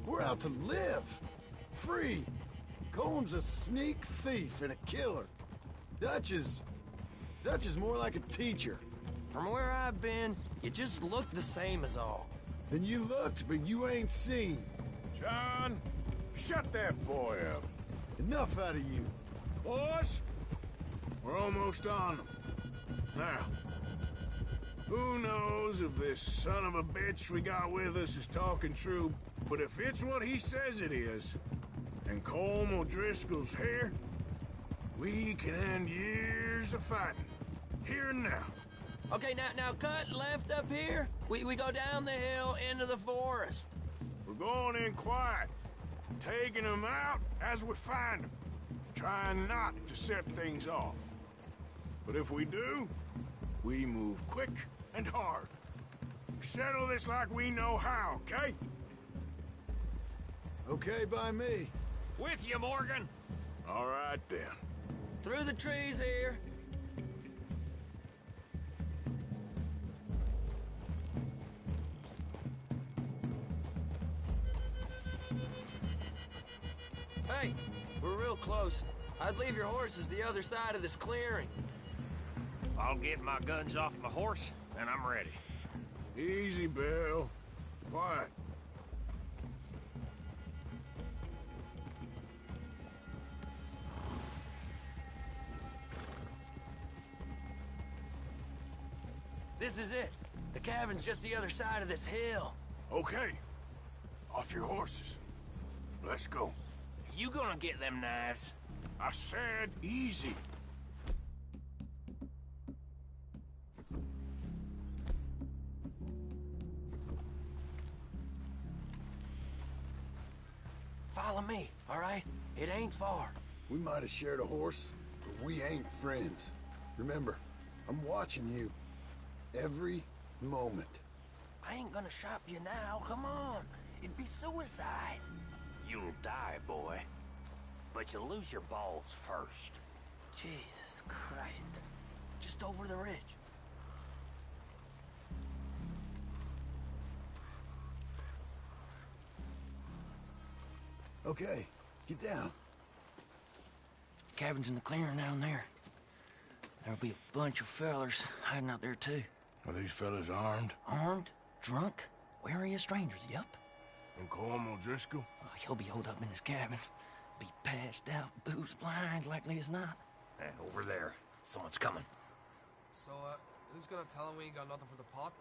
Speaker 2: We're out to live. Free. Coleman's a sneak thief and a killer. Dutch is more like a teacher.
Speaker 4: From where I've been, you just look the same as all.
Speaker 2: Then you looked, but you ain't seen. John, shut that boy up. Enough out of you. Boys, we're almost on them. Now, who knows if this son of a bitch we got with us is talking true, but if it's what he says it is, and Colm O'Driscoll's here, we can end years of fighting. Here and now.
Speaker 4: Okay, now cut left up here. We go down the hill into the forest.
Speaker 2: We're going in quiet, taking them out as we find them, trying not to set things off. But if we do, we move quick and hard. We settle this like we know how, okay? Okay by me.
Speaker 9: With you, Morgan.
Speaker 2: All right, then.
Speaker 4: Through the trees here. Hey, we're real close. I'd leave your horses the other side of this clearing.
Speaker 9: I'll get my guns off my horse, and I'm ready.
Speaker 2: Easy, Bill. Quiet.
Speaker 4: This is it. The cabin's just the other side of this hill.
Speaker 2: Okay. Off your horses. Let's go.
Speaker 9: You gonna get them knives?
Speaker 2: I said easy.
Speaker 4: Follow me, all right? It ain't far.
Speaker 2: We might have shared a horse, but we ain't friends. Remember, I'm watching you. Every moment.
Speaker 9: I ain't gonna shop you now, come on. It'd be suicide. You'll die, boy. But you'll lose your balls first.
Speaker 4: Jesus Christ. Just over the ridge.
Speaker 2: Okay, get down.
Speaker 4: Cabin's in the clearing down there. There'll be a bunch of fellers hiding out there, too.
Speaker 2: Are these fellas armed?
Speaker 4: Armed? Drunk? Wary of strangers, yup.
Speaker 2: And Colm O'Driscoll?
Speaker 4: He'll be holed up in his cabin. Be passed out, booze blind, likely as not.
Speaker 9: Over there. Someone's coming.
Speaker 17: So, who's gonna tell him we ain't got nothing for the pot?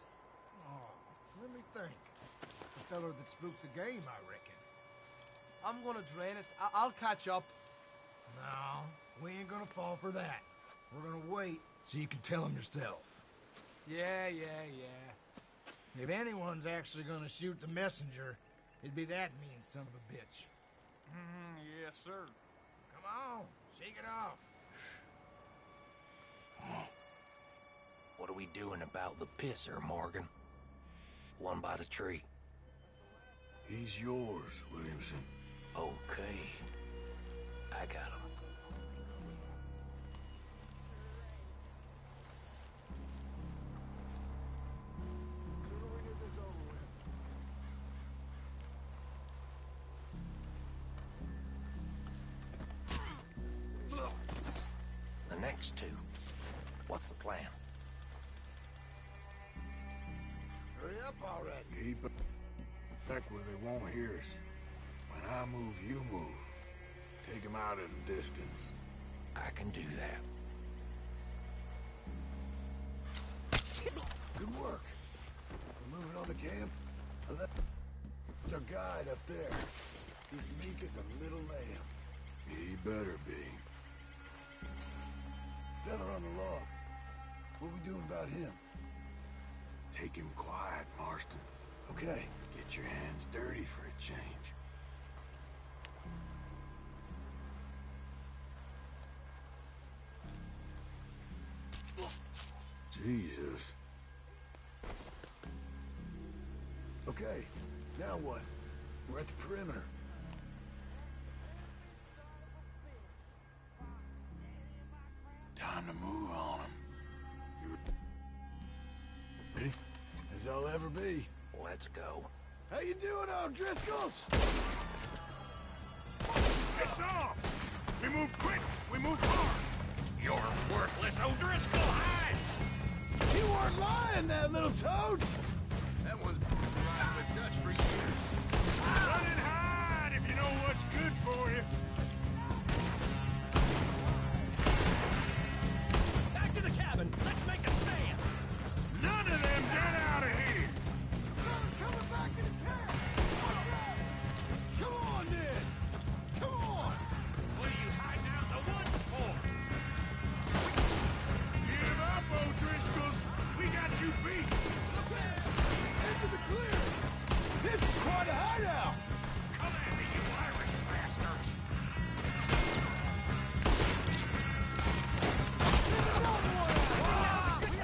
Speaker 8: Oh, let me think. The fellow that spooked the game, I reckon.
Speaker 17: I'm gonna drain it. I'll catch up.
Speaker 8: No, we ain't gonna fall for that. We're gonna wait so you can tell him yourself. Yeah. If anyone's actually gonna shoot the messenger, it'd be that mean son of a bitch.
Speaker 9: Yes, sir.
Speaker 8: Come on, shake it off.
Speaker 9: What are we doing about the pisser, Morgan? one by the tree.
Speaker 2: He's yours, Williamson.
Speaker 9: Okay. I got him. The next two. What's the plan?
Speaker 2: Hurry up already. Keep it back where they won't hear us. When I move, you move. Take them out at a distance.
Speaker 9: I can do that.
Speaker 2: Good work. We're moving on the camp. I left our guide up there. He's meek as a little lamb. He better be. Feather on the log. What are we doing about him? Take him quiet, Marston. Okay. Get your hands dirty for a change. Jesus. Okay, now what? We're at the perimeter. Time to move on them. You ready? As I'll ever be.
Speaker 9: Let's go.
Speaker 2: How you doing, O'Driscolls?
Speaker 1: It's on! We move quick! We move hard!
Speaker 9: You're worthless O'Driscoll hides!
Speaker 2: You weren't lying, that little toad!
Speaker 3: That one's been riding with Dutch for years.
Speaker 1: Run and hide if you know what's good for you.
Speaker 9: Back to the cabin! Let's make a stand!
Speaker 1: None of them get out of here!
Speaker 2: Coming back in the camp! Come on, then! Come on!
Speaker 9: What are you hiding out in the woods for?
Speaker 1: Give up, O'Driscolls! We got you beat!
Speaker 2: Into the clearing! This is quite a hideout!
Speaker 9: Come at me, you Irish bastards!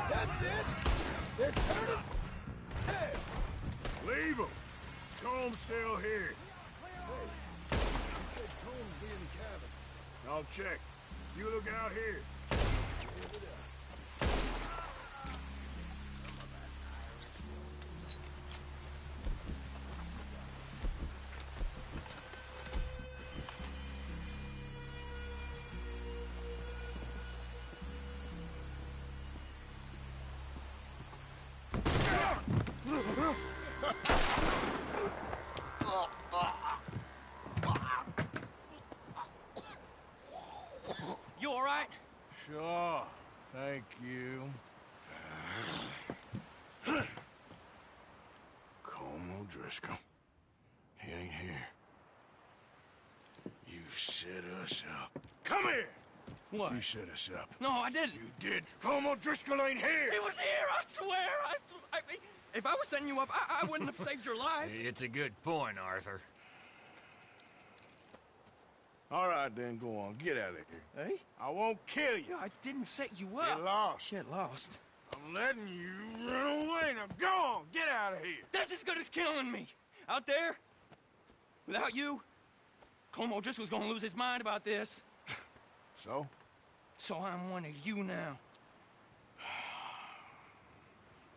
Speaker 2: That's it! They're turning! Hey!
Speaker 1: Leave them! Comb's still here.
Speaker 2: Hey! You said Combs be in the cabin.
Speaker 1: I'll check. You look out here.
Speaker 2: Give it up.
Speaker 4: You all right?
Speaker 2: Sure. Thank you. Colm O'Driscoll. He ain't here. You set us up. Come here!
Speaker 4: What?
Speaker 2: You set us up.
Speaker 4: No, I didn't.
Speaker 2: You did. Colm O'Driscoll ain't here!
Speaker 4: He was here, I swear! If I was setting you up, I wouldn't have saved your life.
Speaker 9: It's a good point, Arthur.
Speaker 2: All right, then, go on. Get out of here.
Speaker 4: Hey?
Speaker 2: I won't kill you.
Speaker 4: I didn't set you up.
Speaker 2: Get lost.
Speaker 4: Get lost.
Speaker 2: I'm letting you run away. Now go on. Get out of here.
Speaker 4: That's as good as killing me. Out there, without you, Colm O'Driscoll's gonna lose his mind about this.
Speaker 2: So?
Speaker 4: So I'm one of you now.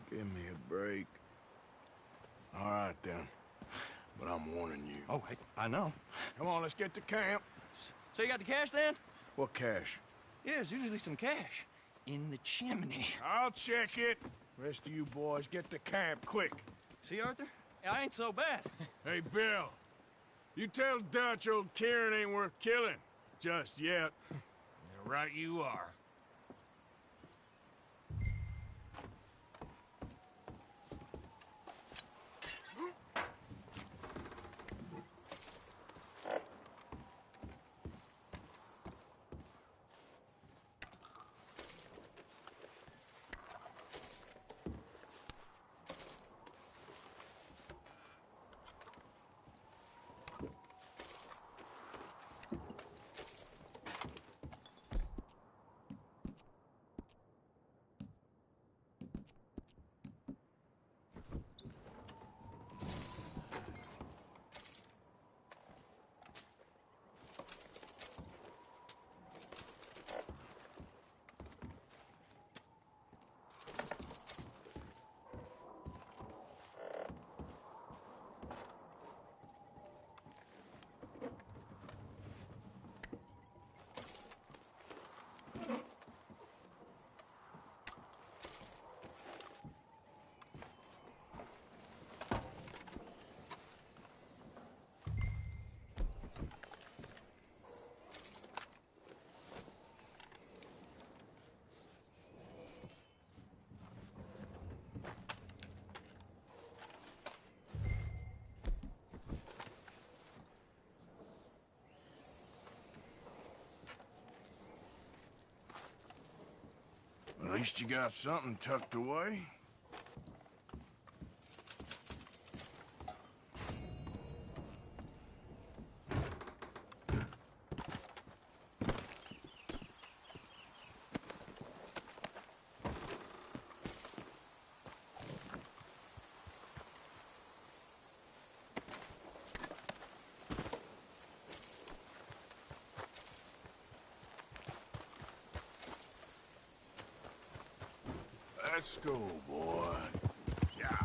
Speaker 2: Give me a break. All right, then. But I'm warning you.
Speaker 4: Oh, I know.
Speaker 2: Come on, let's get to camp.
Speaker 4: So you got the cash then?
Speaker 2: What cash?
Speaker 4: Yeah, there's usually some cash. In the chimney.
Speaker 2: I'll check it. Rest of you boys, get to camp, quick.
Speaker 4: See, Arthur? I ain't so bad.
Speaker 2: Hey, Bill. You tell Dutch old Kieran ain't worth killing. Just yet.
Speaker 9: Right you are.
Speaker 2: At least you got something tucked away. Let's go, boy. Yeah.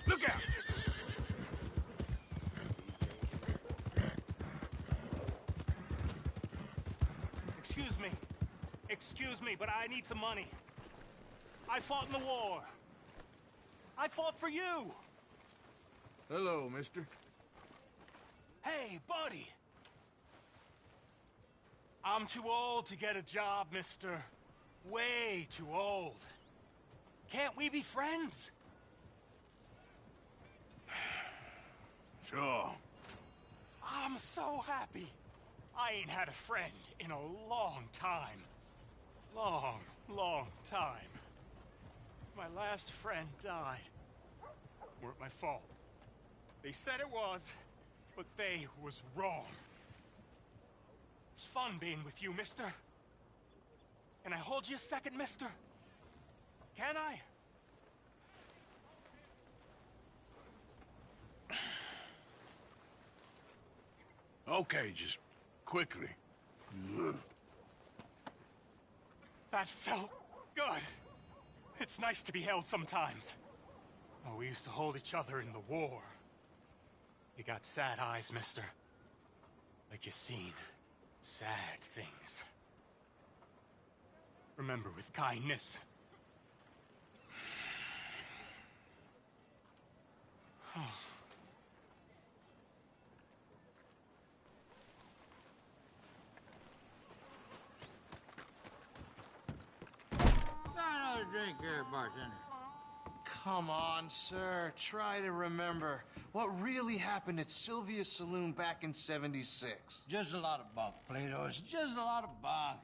Speaker 2: Look out!
Speaker 9: Excuse me, but I need some money. I fought in the war. I fought for you.
Speaker 2: Hello, mister.
Speaker 9: Hey, buddy. I'm too old to get a job, mister. Way too old. Can't we be friends?
Speaker 2: Sure.
Speaker 9: I'm so happy. I ain't had a friend in a long time. Long time. My last friend died. Weren't my fault. They said it was, but they was wrong. It's fun being with you, mister. Can I hold you a second, mister? Can I?
Speaker 2: Okay, just quickly.
Speaker 9: That felt good. It's nice to be held sometimes. Oh, we used to hold each other in the war. You got sad eyes, mister. Like you seen sad things. Remember with kindness.
Speaker 8: Another drink here, bartender.
Speaker 18: Come on, sir. Try to remember what really happened at Sylvia's Saloon back in '76.
Speaker 8: Just a lot of bunk, Plato. It's just a lot of bunk.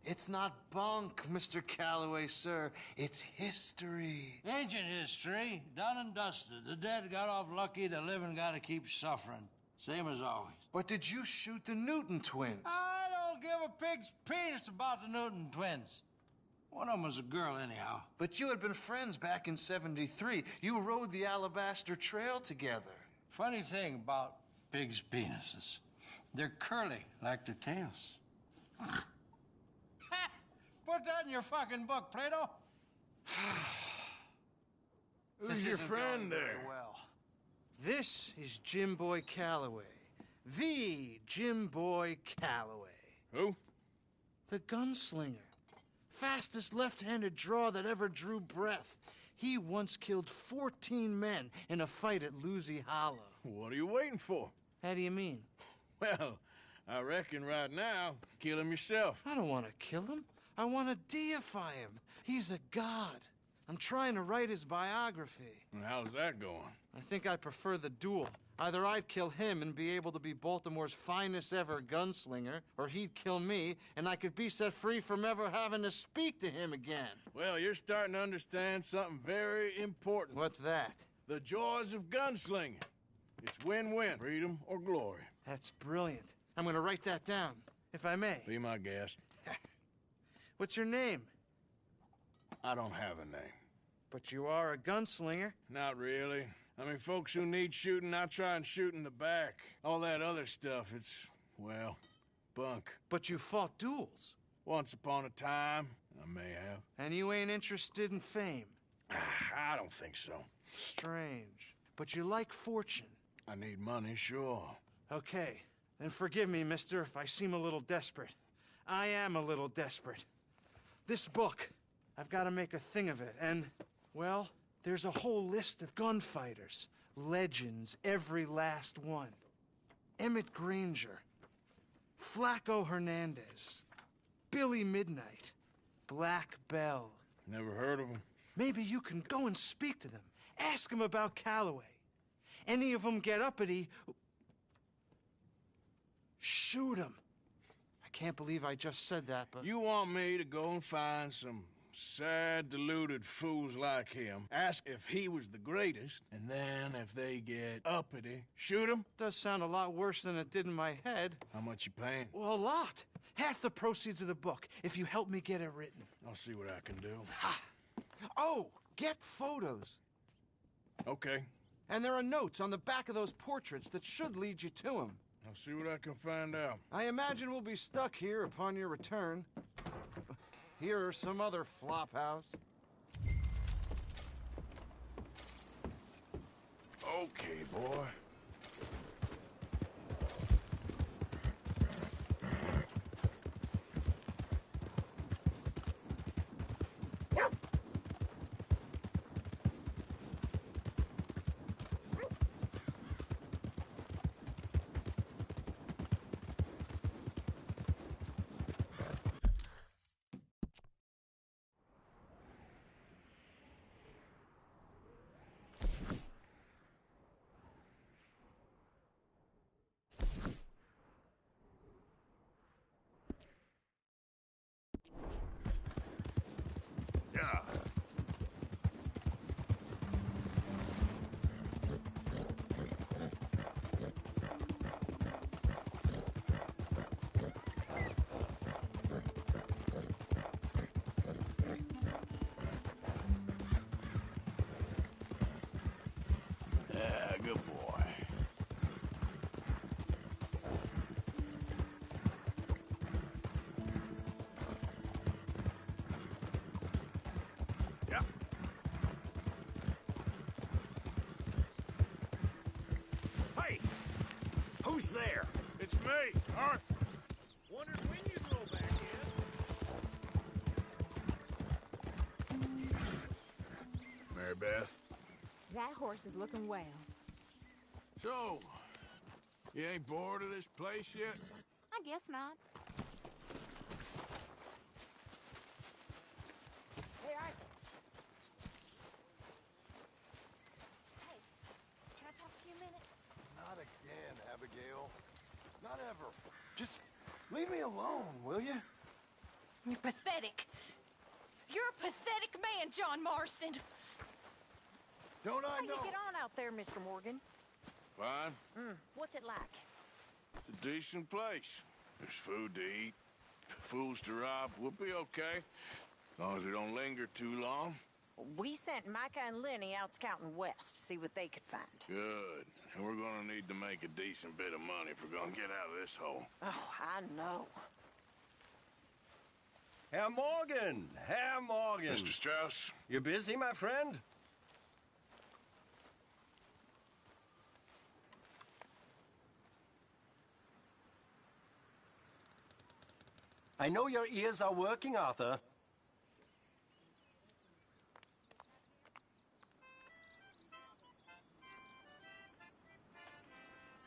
Speaker 18: It's not bunk, Mr. Calloway, sir. It's history.
Speaker 8: Ancient history, done and dusted. The dead got off lucky, the living gotta keep suffering. Same as always.
Speaker 18: But did you shoot the Newton twins?
Speaker 8: I don't give a pig's penis about the Newton twins. One of them was a girl, anyhow.
Speaker 18: But you had been friends back in '73. You rode the Alabaster Trail together.
Speaker 8: Funny thing about pigs' penises. They're curly, like their tails. Put that in your fucking book, Plato.
Speaker 2: Who's your friend there?
Speaker 18: Well, this is Jim Boy Calloway. The Jim Boy Calloway.
Speaker 2: Who?
Speaker 18: The gunslinger. Fastest left-handed draw that ever drew breath. He once killed 14 men in a fight at Lucy Hollow.
Speaker 2: What are you waiting for?
Speaker 18: How do you mean?
Speaker 2: Well, I reckon right now, kill him yourself.
Speaker 18: I don't want to kill him. I want to deify him. He's a god. I'm trying to write his biography.
Speaker 2: And how's that going?
Speaker 18: I think I prefer the duel. Either I'd kill him and be able to be Baltimore's finest ever gunslinger, or he'd kill me, and I could be set free from ever having to speak to him again.
Speaker 2: Well, you're starting to understand something very important.
Speaker 18: What's that?
Speaker 2: The joys of gunslinging. It's win-win, freedom or glory.
Speaker 18: That's brilliant. I'm going to write that down, if I may.
Speaker 2: Be my guest.
Speaker 18: What's your name?
Speaker 2: I don't have a name.
Speaker 18: But you are a gunslinger.
Speaker 2: Not really. I mean, folks who need shooting, I try and shoot in the back. All that other stuff, it's, well, bunk.
Speaker 18: But you fought duels.
Speaker 2: Once upon a time, I may have.
Speaker 18: And you ain't interested in fame?
Speaker 2: I don't think so.
Speaker 18: Strange. but you like fortune.
Speaker 2: I need money, sure.
Speaker 18: Okay, then forgive me, mister, if I seem a little desperate. I am a little desperate. This book, I've got to make a thing of it, and, well, there's a whole list of gunfighters. Legends, every last one. Emmett Granger, Flaco Hernandez, Billy Midnight, Black Bell.
Speaker 2: Never heard of them.
Speaker 18: Maybe you can go and speak to them. Ask them about Calloway. Any of them get uppity, shoot them. I can't believe I just said that, but...
Speaker 2: You want me to go and find some sad, deluded fools like him, ask if he was the greatest, and then if they get uppity, shoot him?
Speaker 18: Does sound a lot worse than it did in my head.
Speaker 2: How much you paying?
Speaker 18: Well, a lot. Half the proceeds of the book, if you help me get it written.
Speaker 2: I'll see what I can do.
Speaker 18: Ha! Oh, get photos.
Speaker 2: Okay.
Speaker 18: And there are notes on the back of those portraits that should lead you to him.
Speaker 2: I'll see what I can find out.
Speaker 18: I imagine we'll be stuck here upon your return. Here are some other flophouse.
Speaker 2: Okay, boy. Good boy.
Speaker 9: Yep. Hey! Who's there?
Speaker 2: It's me, Arthur.
Speaker 9: Wondered when you'd roll back in.
Speaker 2: Mary Beth.
Speaker 11: That horse is looking well.
Speaker 2: So, you ain't bored of this place yet?
Speaker 11: I guess not. Hey, Arthur. Hey, can I talk to you a minute?
Speaker 5: Not again, Abigail. Not ever. Just leave me alone, will you?
Speaker 7: You're pathetic. You're a pathetic man, John Marston.
Speaker 5: Don't I
Speaker 12: How
Speaker 5: know?
Speaker 12: you get on out there, Mr. Morgan?
Speaker 2: Fine.
Speaker 12: What's it like?
Speaker 2: It's a decent place. There's food to eat, fools to rob. We'll be okay. As long as we don't linger too long.
Speaker 12: We sent Micah and Lenny out scouting west to see what they could find.
Speaker 2: Good. And we're gonna need to make a decent bit of money if we're gonna get out of this hole.
Speaker 12: Oh, I know.
Speaker 10: Herr Morgan! Herr Morgan!
Speaker 2: Mr. Strauss?
Speaker 10: You busy, my friend? I know your ears are working, Arthur.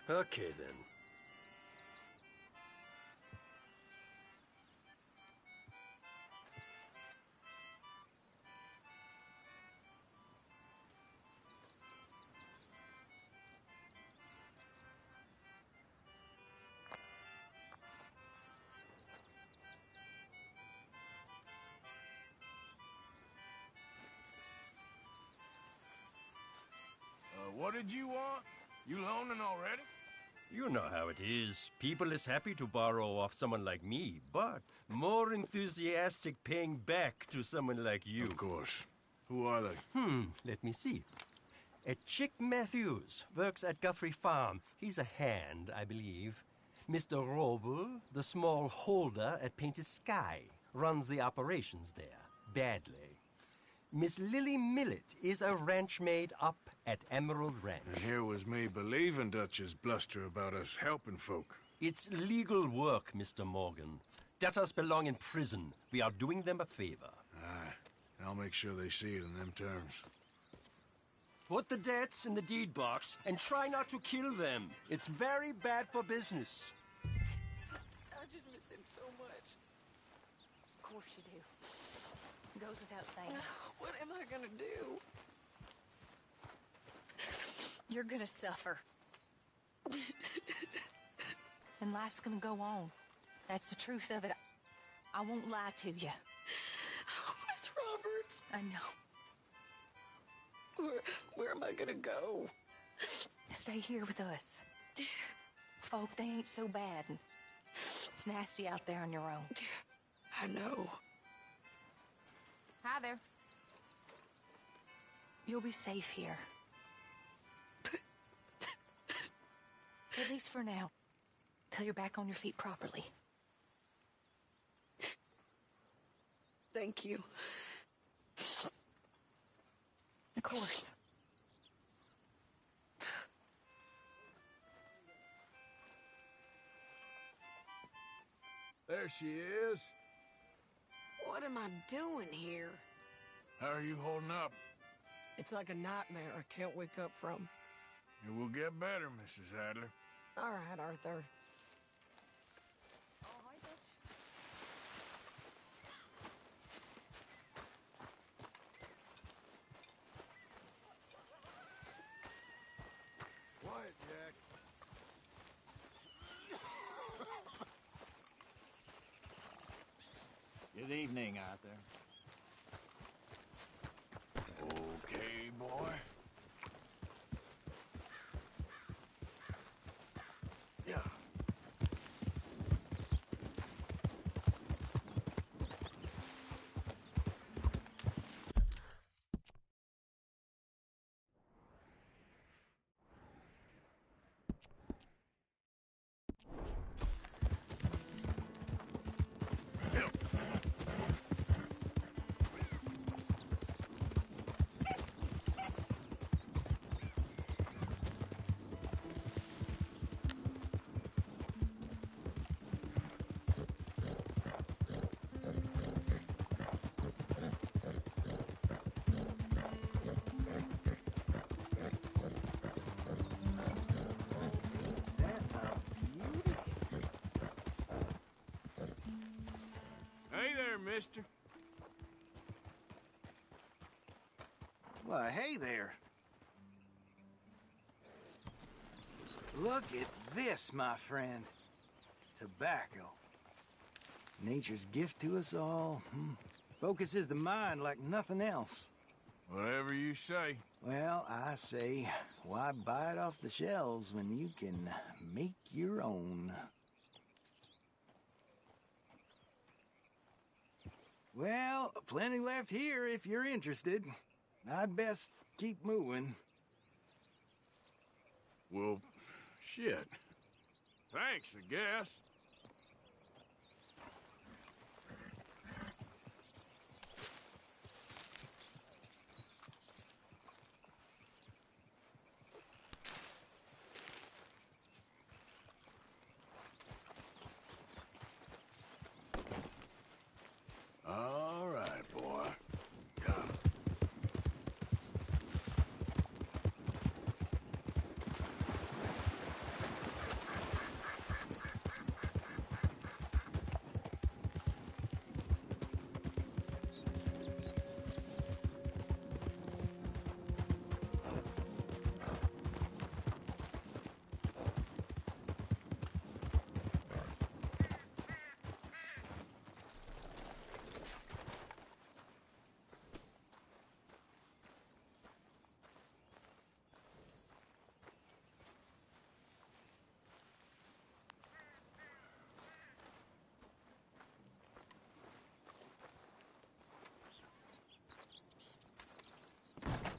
Speaker 10: Okay, then.
Speaker 2: What did you want? You loaning already?
Speaker 10: You know how it is. People is happy to borrow off someone like me, but more enthusiastic paying back to someone like you.
Speaker 2: Of course. Who are they?
Speaker 10: Let me see. Chick Matthews works at Guthrie Farm. He's a hand, I believe. Mr. Roble, the small holder at Painted Sky, runs the operations there, badly. Miss Lily Millet is a ranch maid up at Emerald Ranch.
Speaker 2: And here was me believing Dutch's bluster about us helping folk.
Speaker 10: It's legal work, Mr. Morgan. Debtors belong in prison. We are doing them a favor.
Speaker 2: Aye. I'll make sure they see it in them terms.
Speaker 10: Put the debts in the deed box and try not to kill them. It's very bad for business.
Speaker 7: I just miss him so much. Of course you do. Goes without saying. What am I gonna do? You're gonna suffer. And life's gonna go on. That's the truth of it. I won't lie to you.
Speaker 11: Oh, Miss Roberts.
Speaker 7: I know.
Speaker 11: Where am I gonna go?
Speaker 7: Stay here with us. Folk, they ain't so bad. It's nasty out there on your own.
Speaker 11: I know.
Speaker 7: Hi there. You'll be safe here. At least for now. Till you're back on your feet properly.
Speaker 11: Thank you.
Speaker 7: Of course.
Speaker 2: There she is.
Speaker 11: What am I doing here?
Speaker 2: How are you holding up?
Speaker 11: It's like a nightmare I can't wake up from.
Speaker 2: It will get better, Mrs. Adler.
Speaker 11: All right, Arthur.
Speaker 5: Quiet, Jack.
Speaker 8: Good evening, Arthur.
Speaker 2: Okay, boy. Yeah. Hey there, mister.
Speaker 18: Why, hey there. Look at this, my friend. Tobacco. Nature's gift to us all. Focuses the mind like nothing else.
Speaker 2: Whatever you say.
Speaker 18: Well, I say, why buy it off the shelves when you can make your own? Well, plenty left here if you're interested. I'd best keep moving.
Speaker 2: Well, shit. Thanks, I guess. All right, boy. Got it.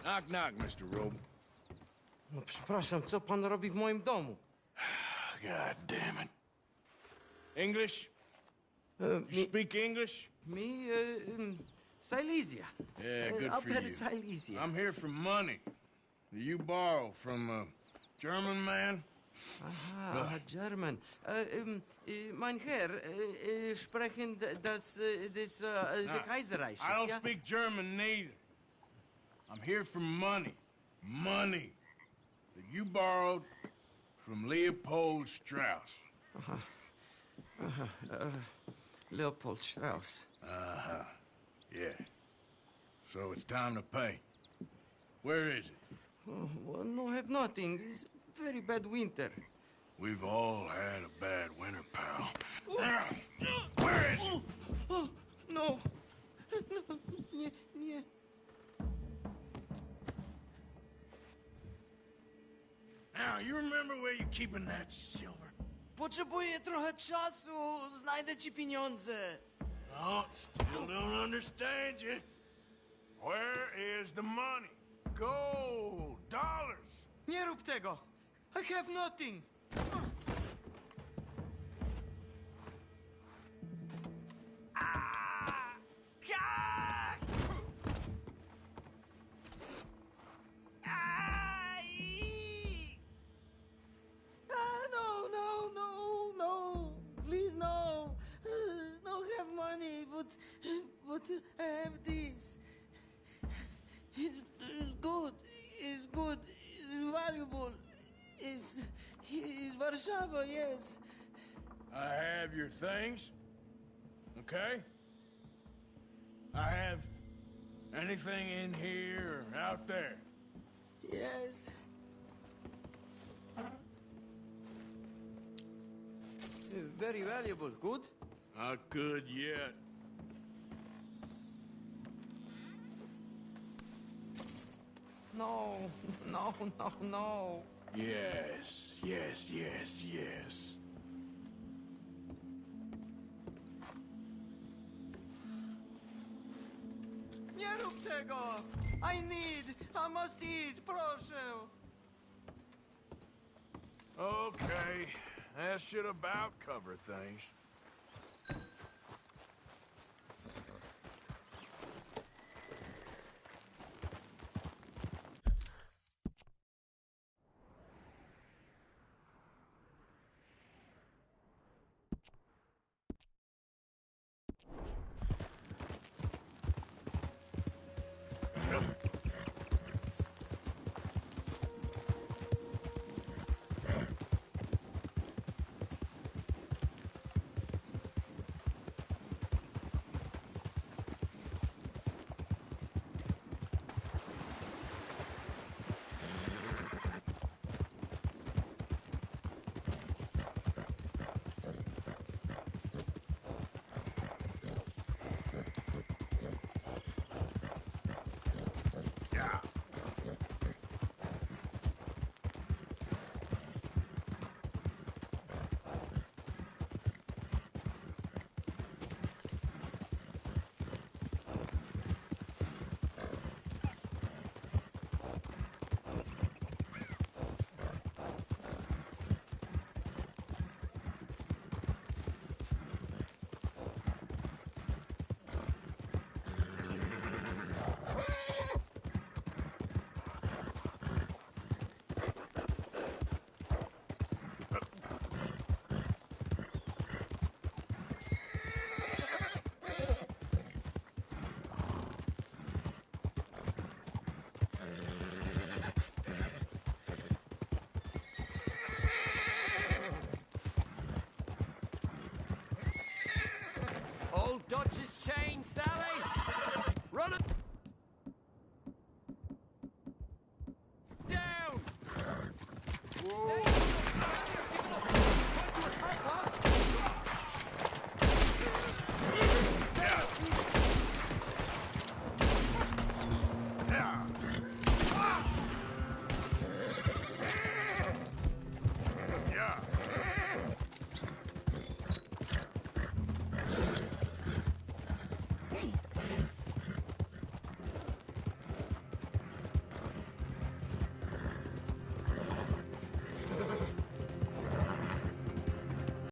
Speaker 2: Knock, knock, Mr. Robe.
Speaker 18: No, przepraszam, co pan robi w moim domu?
Speaker 2: God damn it. English? You speak English?
Speaker 18: Me?
Speaker 19: Silesia.
Speaker 2: Yeah, good for
Speaker 19: Upper
Speaker 2: you.
Speaker 19: Silesia.
Speaker 2: I'm here for money that you borrow from a German man.
Speaker 19: Aha, German. Mein Herr, sprechen das the Kaiserreich.
Speaker 2: I don't
Speaker 19: ja?
Speaker 2: speak German neither. I'm here for money. Money that you borrowed from Leopold Strauss.
Speaker 19: Leopold Strauss.
Speaker 2: Uh-huh. Yeah. So it's time to pay. Where is it?
Speaker 19: Oh, well, no, have nothing. It's very bad winter.
Speaker 2: We've all had a bad winter, pal. Where is it?
Speaker 19: Oh, no. No, nie.
Speaker 2: Now, you remember where you're keeping that silver?
Speaker 19: Potrzebuję trochę czasu. Znajdę ci pieniądze.
Speaker 2: No, still don't understand you. Where is the money? Gold, dollars.
Speaker 19: Nie rób tego. I have nothing. No. Please, no. No have money, but I have this. It's good. It's good. It's valuable. It's Warszawa, yes.
Speaker 2: I have your things, okay? I have anything in here or out there.
Speaker 19: Yes. Very valuable. Good?
Speaker 2: Not good yet.
Speaker 19: No.
Speaker 2: Yes.
Speaker 19: Nie rób tego! I must eat, proszę!
Speaker 2: Okay, that should about cover things.